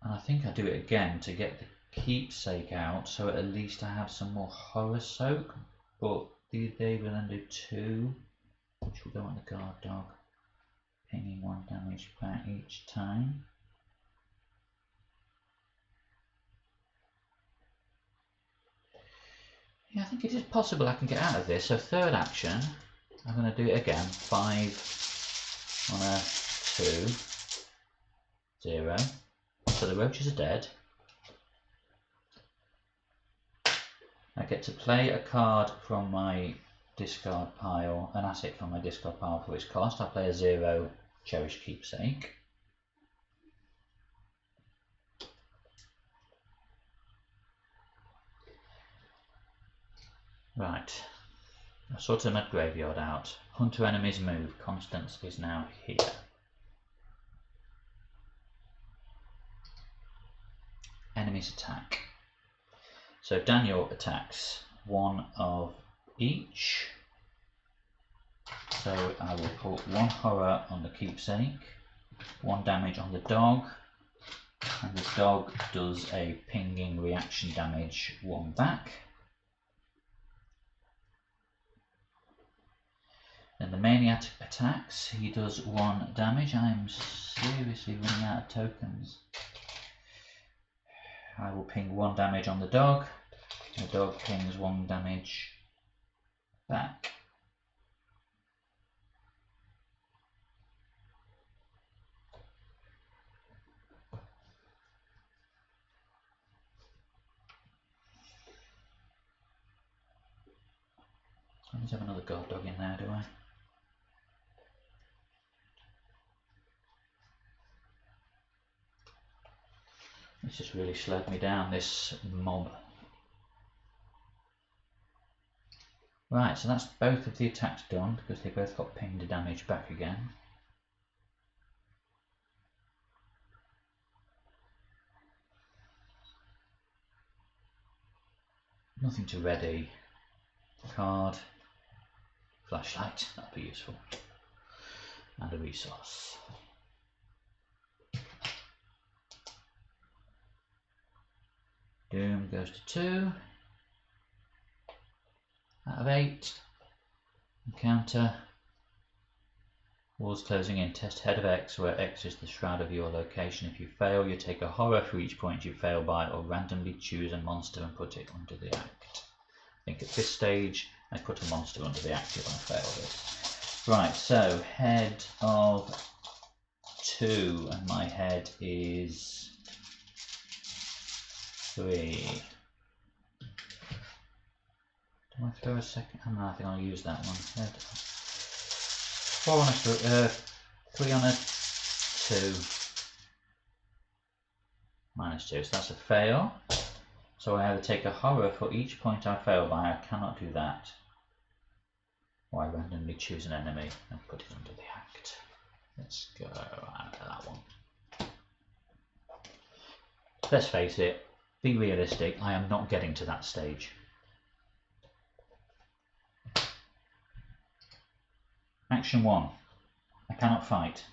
And I think I do it again to get the Keepsake out, so at least I have some more horror soak, but they will then do 2, which will go on the Guard Dog, pinging 1 damage back each time. Yeah, I think it is possible I can get out of this. So 3rd action, I'm going to do it again. 5 on a 2, 0. So the roaches are dead. I get to play a card from my discard pile, an asset from my discard pile for its cost. I play a 0 Cherished Keepsake. Right, I've sorted my graveyard out. Hunter enemies move. Constance is now here. Enemies attack. So Daniel attacks 1 of each. So I will put 1 horror on the Keepsake, 1 damage on the dog, And the dog does a pinging reaction damage 1 back. Then the maniac attacks, he does 1 damage. I'm seriously running out of tokens. I will ping 1 damage on the dog. The dog pings 1 damage back. I don't have another guard dog in there, do I? It's just really slowed me down, this mob. Right, so that's both of the attacks done because they both got pinged damage back again. Nothing to ready. Card. Flashlight, that'll be useful. And a resource. Doom goes to 2. Out of 8. Encounter. Walls closing in. Test head of X, where X is the shroud of your location. If you fail, you take a horror for each point you fail by, or randomly choose a monster and put it under the act. I think at this stage, I put a monster under the act if I fail this. Right, so head of 2, and my head is 3. Do I throw a second? Oh, no, I think I'll use that one. Head 4 on a 3 on a 2. -2, so that's a fail. So I either take a horror for each point I fail by. I cannot do that. Or I randomly choose an enemy and put it under the act. Let's go after that one. Let's face it, be realistic, I am not getting to that stage. Action 1. I cannot fight.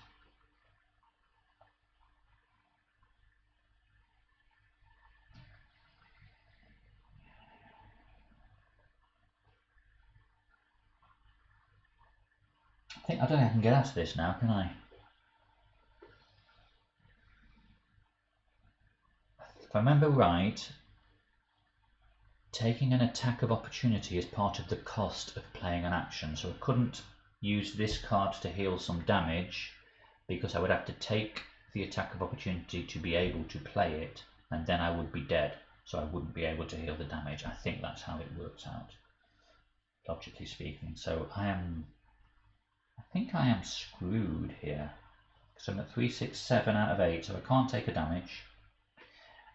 I don't think I can get out of this now, can I? If I remember right, taking an attack of opportunity is part of the cost of playing an action, so I couldn't use this card to heal some damage because I would have to take the attack of opportunity to be able to play it, and then I would be dead, so I wouldn't be able to heal the damage. I think that's how it works out, logically speaking. So I think I am screwed here, because I'm at 3, 6, 7 out of 8, so I can't take a damage,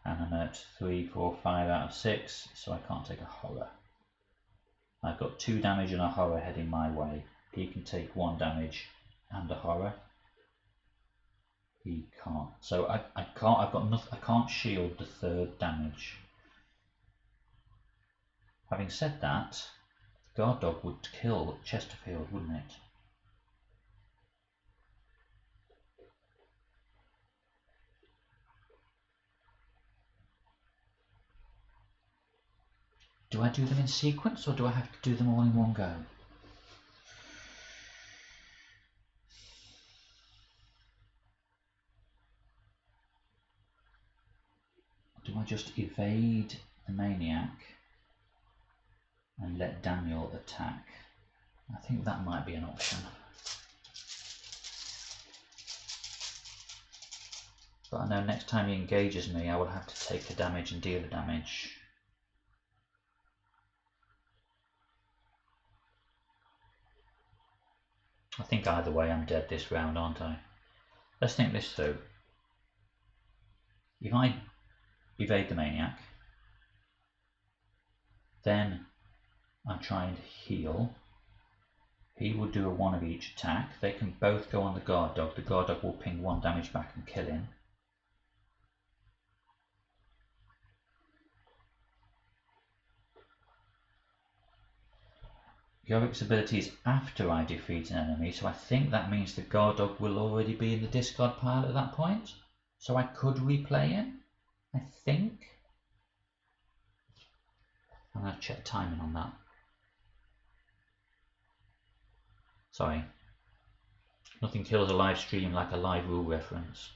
and I'm at 3, 4, 5 out of 6, so I can't take a horror. I've got 2 damage and a horror heading my way. He can take 1 damage and a horror. He can't. So I can't. I've got nothing. I can't shield the 3rd damage. Having said that, guard dog would kill Chesterfield, wouldn't it? Do I do them in sequence, or do I have to do them all in one go? Do I just evade the maniac and let Daniel attack? I think that might be an option. But I know next time he engages me, I will have to take the damage and deal the damage. I think either way I'm dead this round, aren't I? Let's think this through. If I evade the maniac, then I'm trying to heal. He will do a 1 of each attack. They can both go on the guard dog. The guard dog will ping 1 damage back and kill him. Yorick's ability is after I defeat an enemy, so I think that means the guard dog will already be in the discard pile at that point. So I could replay him, I think. I'm going to check timing on that. Sorry. Nothing kills a live stream like a live rule reference.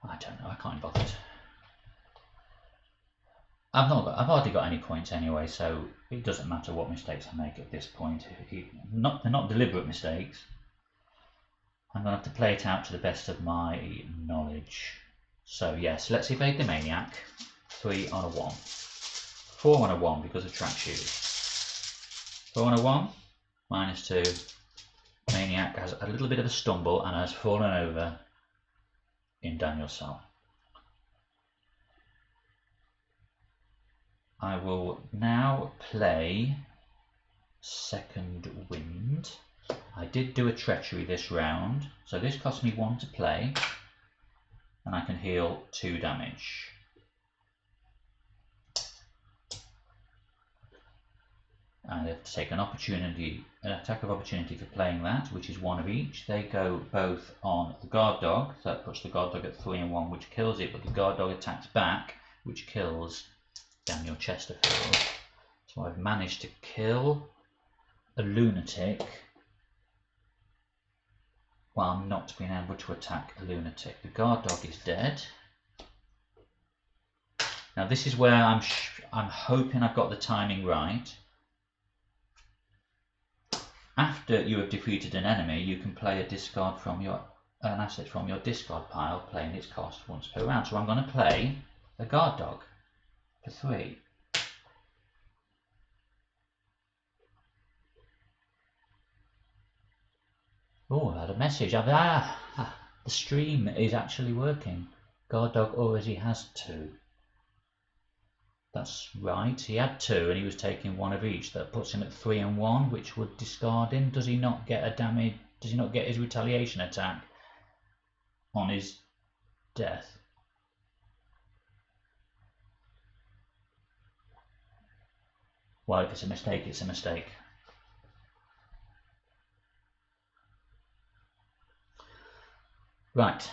I don't know, I can't be bothered. I've hardly got any points anyway, so it doesn't matter what mistakes I make at this point. They're not deliberate mistakes. I'm going to have to play it out to the best of my knowledge. So yes, let's evade the Maniac. 3 on a 1. 4 on a 1 because of track shoes. 4 on a 1, -2. Maniac has a little bit of a stumble and has fallen over in Daniel's cell. I will now play Second Wind. I did do a treachery this round, so this cost me 1 to play, and I can heal 2 damage. I have to take an attack of opportunity for playing that, which is 1 of each. They go both on the guard dog, so that puts the guard dog at 3 and 1, which kills it, but the guard dog attacks back, which kills Daniel Chesterfield. So I've managed to kill a lunatic while not being able to attack a lunatic. The guard dog is dead. Now this is where I'm hoping I've got the timing right. After you have defeated an enemy, you can play a discard from an asset from your discard pile, playing its cost once per round. So I'm going to play a guard dog for 3. Oh, I had a message. The stream is actually working. Guard dog already has 2. That's right, he had 2 and he was taking 1 of each. That puts him at 3 and 1, which would discard him. Does he not get a damage? Does he not get his retaliation attack on his death? Well, if it's a mistake, it's a mistake. Right.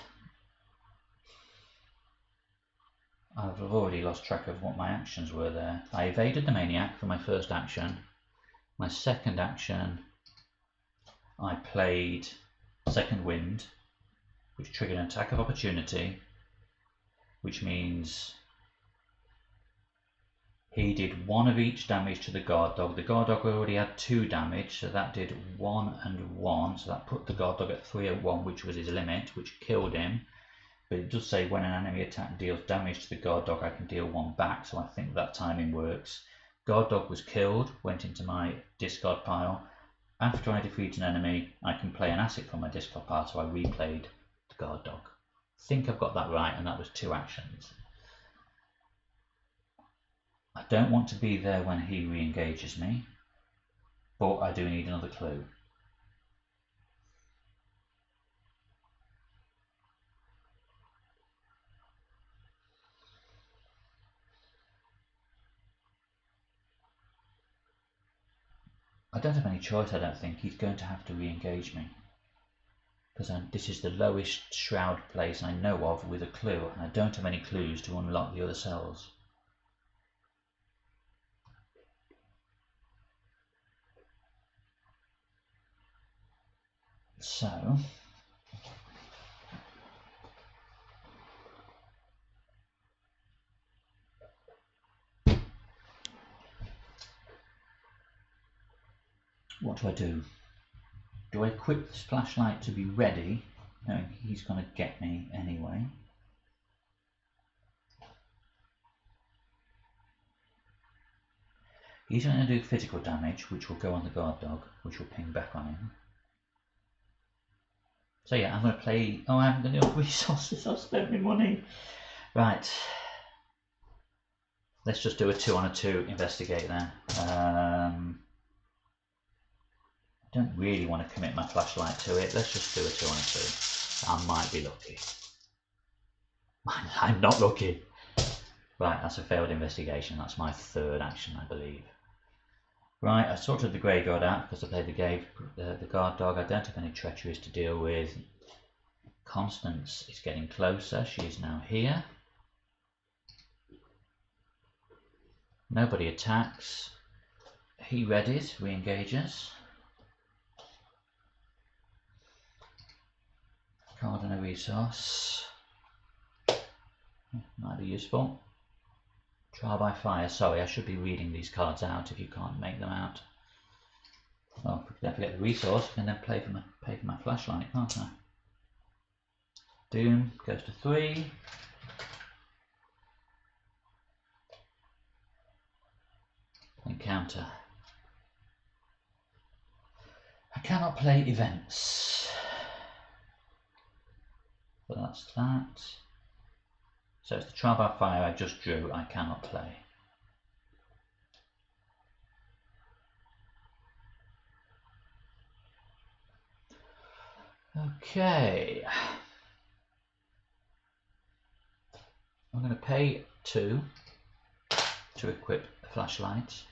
I've already lost track of what my actions were there. I evaded the Maniac for my first action. My second action, I played Second Wind, which triggered an attack of opportunity, which means he did 1 of each damage to the guard dog. The guard dog already had 2 damage, so that did 1 and 1. So that put the guard dog at 3 and 1, which was his limit, which killed him. But it does say when an enemy attack deals damage to the guard dog, I can deal 1 back. So I think that timing works. Guard dog was killed, went into my discard pile. After I defeat an enemy, I can play an asset from my discard pile, so I replayed the guard dog. I think I've got that right, and that was 2 actions. I don't want to be there when he re-engages me, but I do need another clue. I don't have any choice, I don't think. He's going to have to re-engage me. Because this is the lowest shroud place I know of with a clue, and I don't have any clues to unlock the other cells. So, what do? Do I equip this flashlight to be ready, knowing he's going to get me anyway? He's going to do physical damage, which will go on the guard dog, which will ping back on him. So yeah, I'm going to play... Oh, I haven't got enough resources, I've spent my money. Right. Let's just do a 2 on a 2 investigate then. I don't really want to commit my flashlight to it. Let's just do a 2 on a 2. I might be lucky. I'm not lucky. Right, that's a failed investigation. That's my third action, I believe. Right, I sorted the graveyard out because I played the guard dog. I don't have any treacheries to deal with. Constance is getting closer. She is now here. Nobody attacks. He readies, re-engages. Card and a resource. Might be useful. Trial by fire. Sorry, I should be reading these cards out if you can't make them out. Oh, don't forget the resource. I can then pay for my flashlight, can't I? Doom goes to 3. Encounter. I cannot play events. So that's that. So it's the trial by fire I just drew, I cannot play. Okay. I'm going to pay 2 to equip a flashlight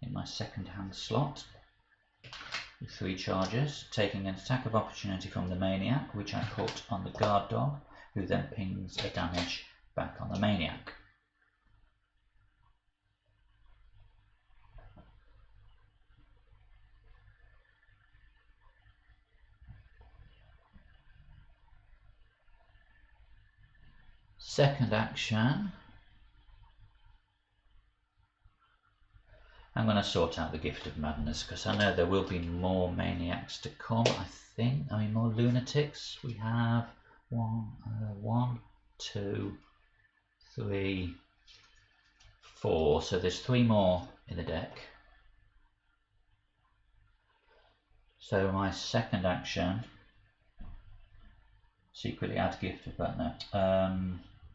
in my second hand slot with 3 charges, taking an attack of opportunity from the maniac, which I put on the guard dog, who then pings a damage back on the maniac. Second action, I'm going to sort out the Gift of Madness because I know there will be more maniacs to come, I mean more lunatics. We have 1, 2, 3, 4, so there's 3 more in the deck. So my second action, secretly add Gift of Madness.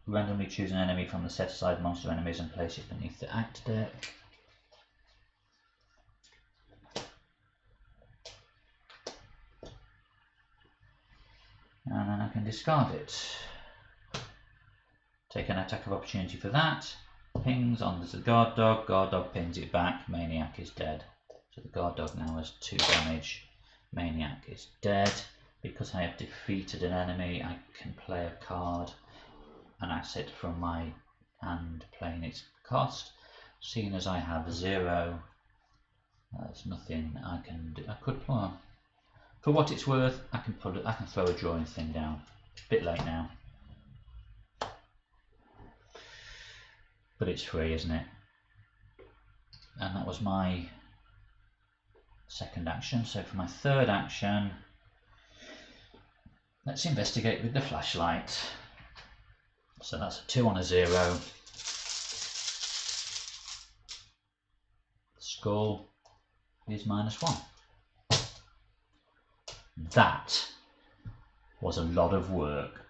Randomly choose an enemy from the set aside monster enemies and place it beneath the act deck. And then I can discard it. Take an attack of opportunity for that. Pings on the guard dog pings it back, maniac is dead. So the guard dog now has 2 damage, maniac is dead. Because I have defeated an enemy, I can play a card, an asset from my hand playing its cost. Seeing as I have 0, there's nothing I can do. I could play. For what it's worth, I can throw a drawing thing down. A bit late now, but it's free, isn't it? And that was my second action. So for my third action, let's investigate with the flashlight. So that's a 2 on a 0. Skull is -1. That was a lot of work,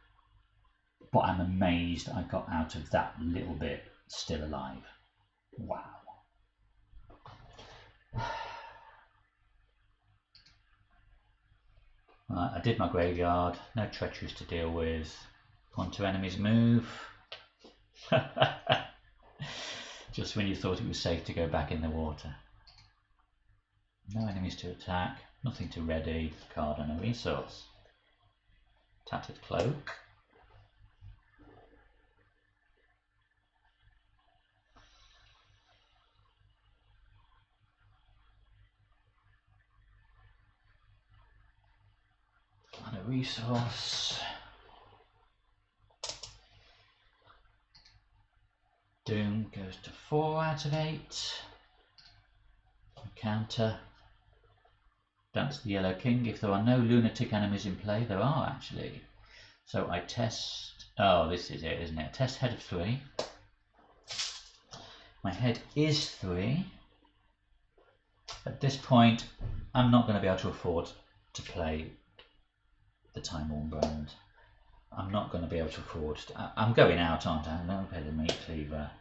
but I'm amazed I got out of that little bit still alive. Wow. Right, I did my graveyard, no treacheries to deal with. On to enemy's move. Just when you thought it was safe to go back in the water. No enemies to attack, nothing to ready, card and a resource. Tattered Cloak. And a resource. Doom goes to 4 out of 8. Counter. Dance the Yellow King. If there are no lunatic enemies in play, there are actually. So I test. Oh, this is it, isn't it? Test head of 3. My head is 3. At this point, I'm not going to be able to afford to play the Time Worn Brand. I'm not going to be able to afford to. I'm going out, aren't I? I'm going to play the Meat Cleaver.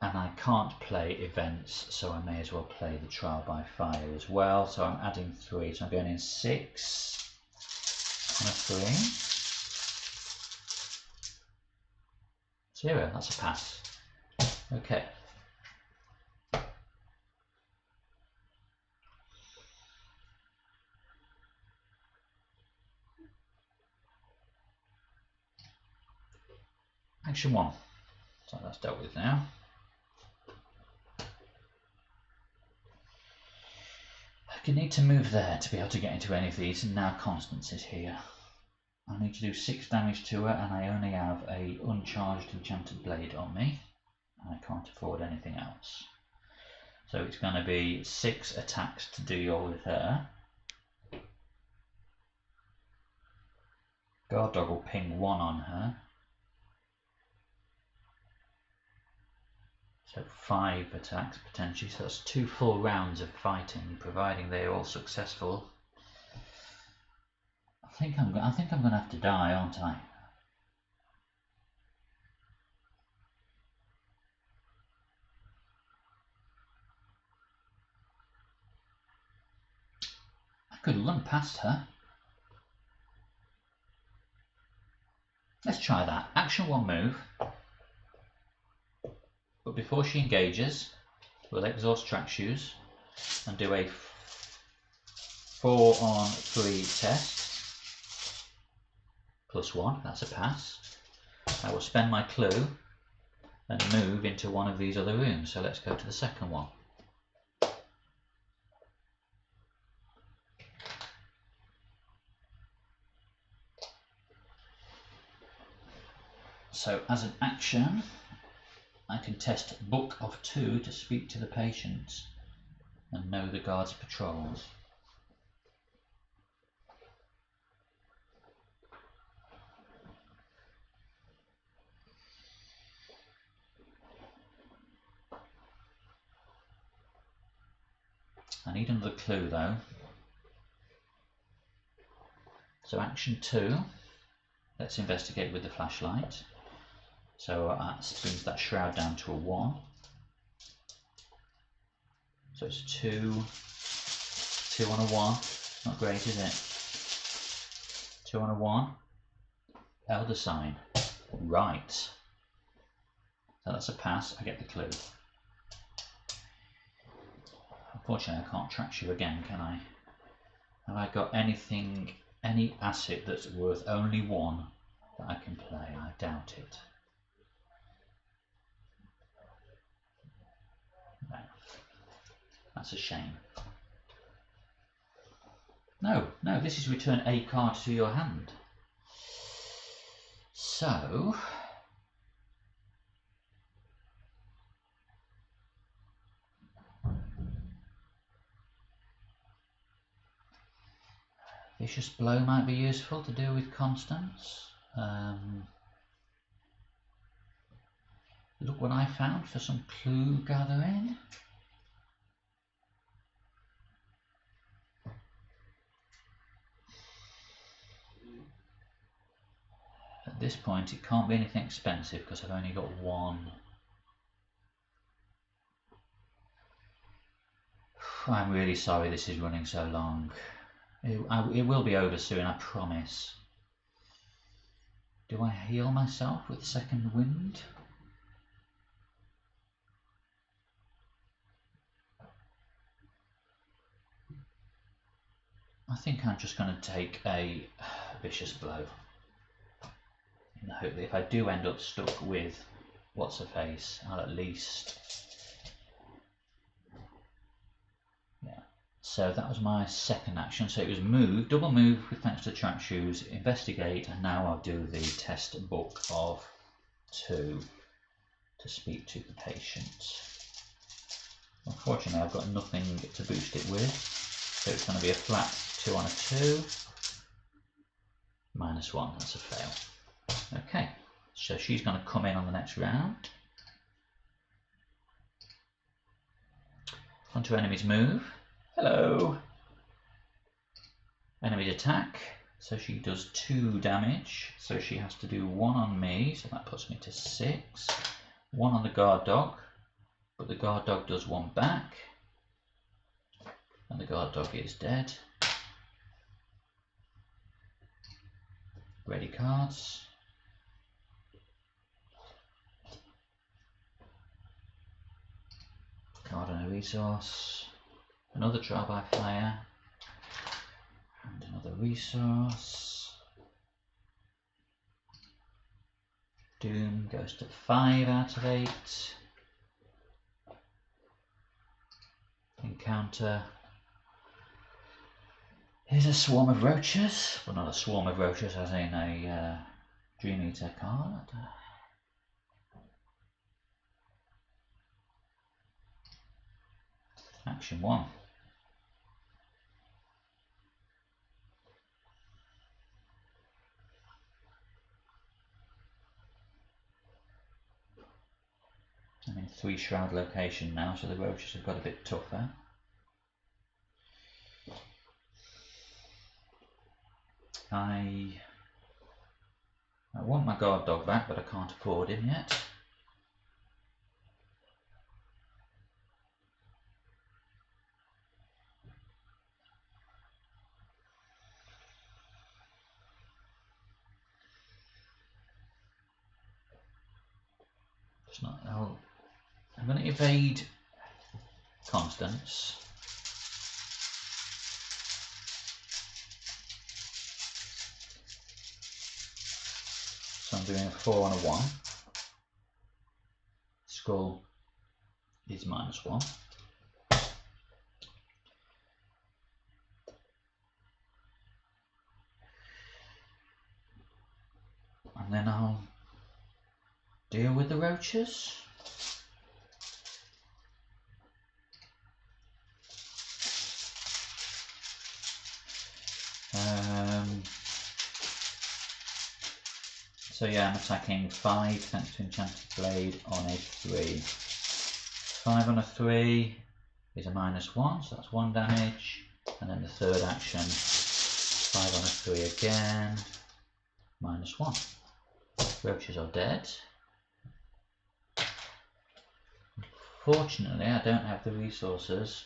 And I can't play events, so I may as well play the Trial by Fire as well. So I'm adding 3, so I'm going in 6 and a 3. 0, that's a pass. Okay. Action 1. So that's dealt with now. I need to move there to be able to get into any of these, and now Constance is here. I need to do 6 damage to her, and I only have a uncharged enchanted blade on me. I can't afford anything else. So it's going to be 6 attacks to deal with her. Guard dog will ping 1 on her. So 5 attacks potentially, so that's 2 full rounds of fighting, providing they're all successful. I think I'm going to have to die, aren't I? I could run past her. Let's try that. Action 1 move. But before she engages, we'll exhaust track shoes and do a 4 on 3 test. +1, that's a pass. I will spend my clue and move into one of these other rooms. So let's go to the second one. So as an action, I can test Book of 2 to speak to the patient and know the guard's patrols. I need another clue though. So action 2, let's investigate with the flashlight. So that brings that shroud down to a 1. So it's 2 on a 1. Not great, is it? 2 on a 1. Elder sign. Right. So that's a pass. I get the clue. Unfortunately, I can't track you again, can I? Have I got anything, any asset that's worth only 1 that I can play? I doubt it. No. That's a shame. No, this is return a card to your hand. So, Vicious Blow might be useful to deal with Constance. Look what I found for some clue gathering. At this point it can't be anything expensive because I've only got 1. I'm really sorry this is running so long. It will be over soon, I promise. Do I heal myself with second wind? I think I'm just going to take a Vicious Blow. In the hope that if I do end up stuck with what's-her-face, I'll at least... Yeah. So that was my second action. So it was move, double move with thanks to track shoes, investigate, and now I'll do the test Book of 2 to speak to the patient. Unfortunately, I've got nothing to boost it with, so it's going to be a flat 2 on a 2. -1, that's a fail. Okay, so she's going to come in on the next round. Onto enemy's move. Hello. Enemy's attack. So she does 2 damage. So she has to do 1 on me. So that puts me to 6. 1 on the guard dog. But the guard dog does 1 back. And the guard dog is dead. Ready cards. resource, another trial by fire, and another resource. Doom goes to 5 out of 8. Encounter. Here's a swarm of roaches, well, not a swarm of roaches as in a Dream Eater card. Action 1. I'm in 3 shroud location now, so the roaches have got a bit tougher. I want my guard dog back, but I can't afford him yet. It's not. I'm going to evade Constance. So I'm doing a 4 and a 1. Skull is -1. And then I'll deal with the roaches. So yeah, I'm attacking 5 thanks to Enchanted Blade on a 3. 5 on a 3 is a -1, so that's 1 damage. And then the third action, 5 on a 3 again, -1. Roaches are dead. Fortunately, I don't have the resources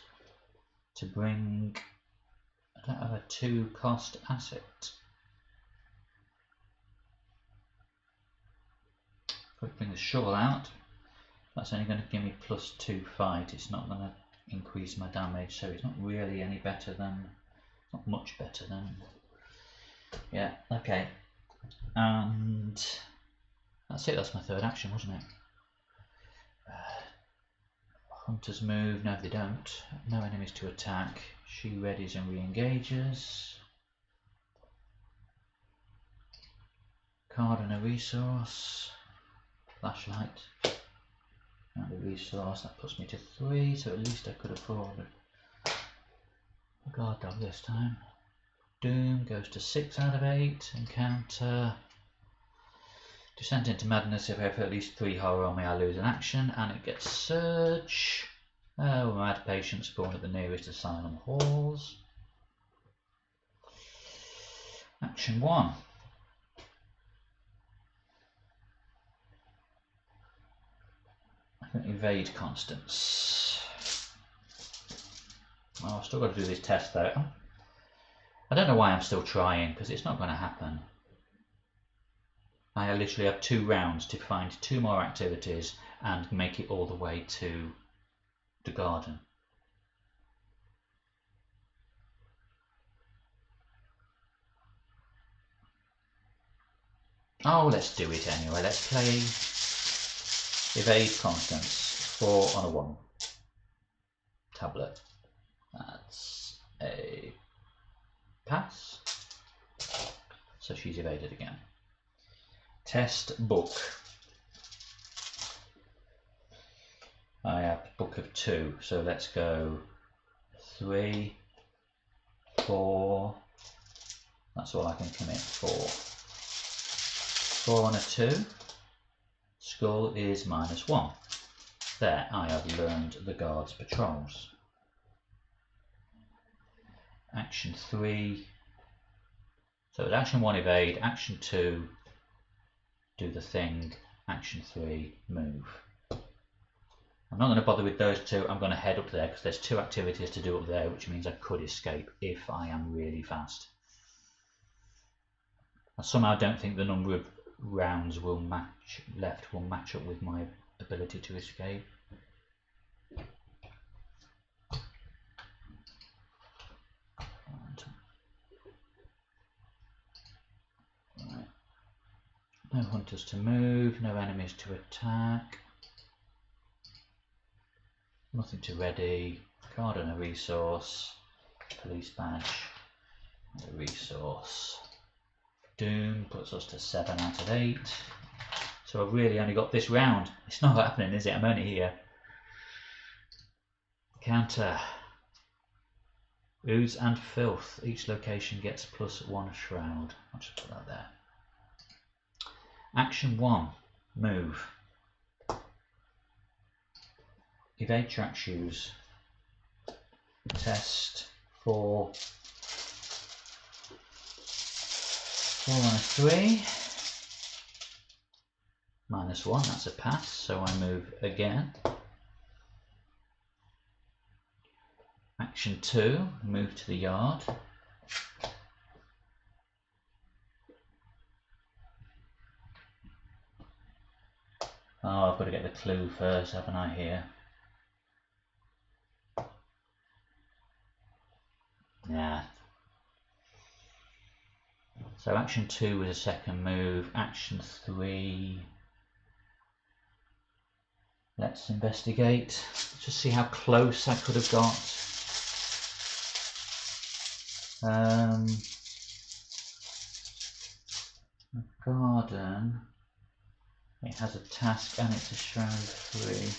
to bring. I don't have a 2-cost asset. Could bring the shovel out. That's only going to give me +2 fight. It's not going to increase my damage, so it's not really any better than. Not much better than. Yeah. Okay. And that's it. That's my third action, wasn't it? Hunters move. No, they don't. No enemies to attack. She readies and re-engages. Card and a resource. Flashlight. And a resource. That puts me to 3, so at least I could afford a guard dog this time. Doom goes to 6 out of 8. Encounter. Descent into Madness. If I have at least 3 horror on me, I lose an action, and it gets Surge. Oh, Mad Patient spawn at the nearest Asylum halls. Action 1. I can evade Constance. Well, I've still got to do this test though. I don't know why I'm still trying, because it's not going to happen. I literally have 2 rounds to find 2 more activities and make it all the way to the garden. Oh, let's do it anyway. Let's play Evade Constance. 4 on a 1. Tablet. That's a pass. So she's evaded again. Test book. I have book of 2, so let's go 3, 4. That's all I can commit. 4. 4 on a 2. Skull is -1. There, I have learned the guard's patrols. Action 3. So it's action 1 evade, action 2 do the thing, action 3 move. I'm not going to bother with those 2, I'm going to head up there because there's 2 activities to do up there, which means I could escape if I am really fast. I somehow don't think the number of rounds will match up with my ability to escape. No hunters to move, no enemies to attack. Nothing to ready. Card and a resource. Police badge. And a resource. Doom puts us to 7 out of 8. So I've really only got this round. It's not happening, is it? I'm only here. Counter. Ooze and filth. Each location gets +1 shroud. I'll just put that there. Action 1. Move. Evade track shoes. Test 4. 4 on a 3. -1, that's a pass, so I move again. Action 2, move to the yard. Oh, I've got to get the clue first, haven't I, here? Yeah. So action 2 was a second move. Action 3. Let's investigate. Just see how close I could have got. The garden. It has a task and it's a shroud 3.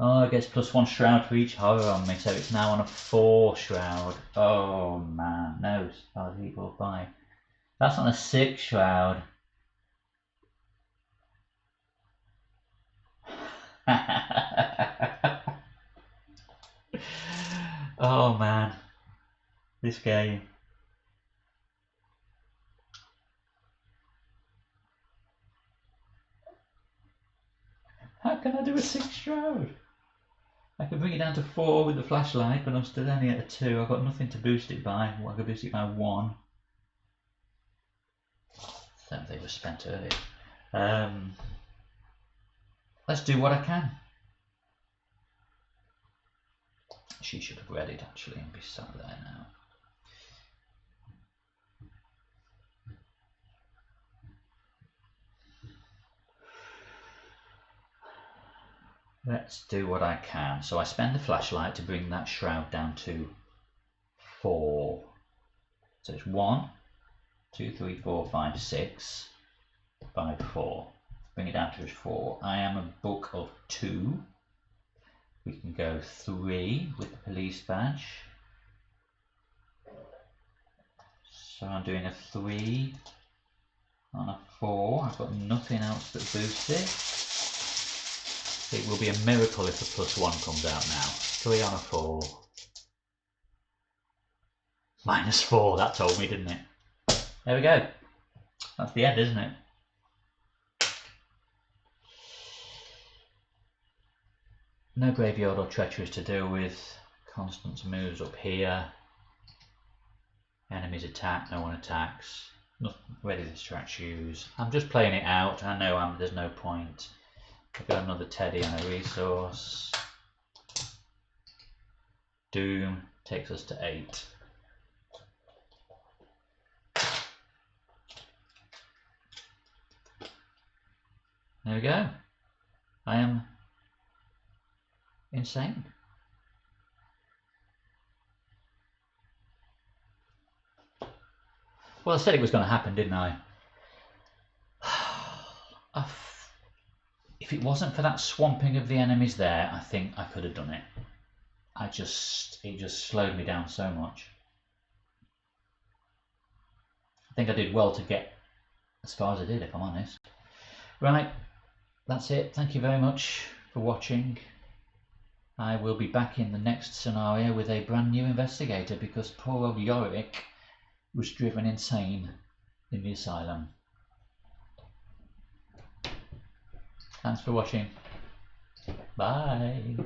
Oh, it gets +1 shroud for each horror on me, so it's now on a 4 shroud. Oh man, no, stars equal 5. That's on a 6 shroud. Oh man, this game. How can I do a 6 shroud? I can bring it down to 4 with the flashlight, but I'm still only at a 2. I've got nothing to boost it by. I can boost it by 1. So they were spent earlier. Let's do what I can. She should have read it actually and be sat there now. Let's do what I can. So I spend the flashlight to bring that shroud down to 4. So it's 1, 2, 3, 4, 5, 6, 5, 4. Bring it down to 4. I am a book of 2. We can go 3 with the police badge. So I'm doing a 3 on a 4. I've got nothing else that boosts it. It will be a miracle if the +1 comes out now. 3 on a 4. -4, that told me, didn't it? There we go. That's the end, isn't it? No graveyard or treacherous to deal with. Constance moves up here. Enemies attack, no one attacks. Nothing ready to distract shoes. I'm just playing it out. I know there's no point. I've got another teddy and a resource. Doom takes us to 8. There we go. I am insane. Well, I said it was going to happen, didn't I? If it wasn't for that swamping of the enemies there, I think I could have done it. It just slowed me down so much. I think I did well to get as far as I did, if I'm honest. Right, that's it. Thank you very much for watching. I will be back in the next scenario with a brand new investigator because poor old Yorick was driven insane in the asylum. Thanks for watching. Bye.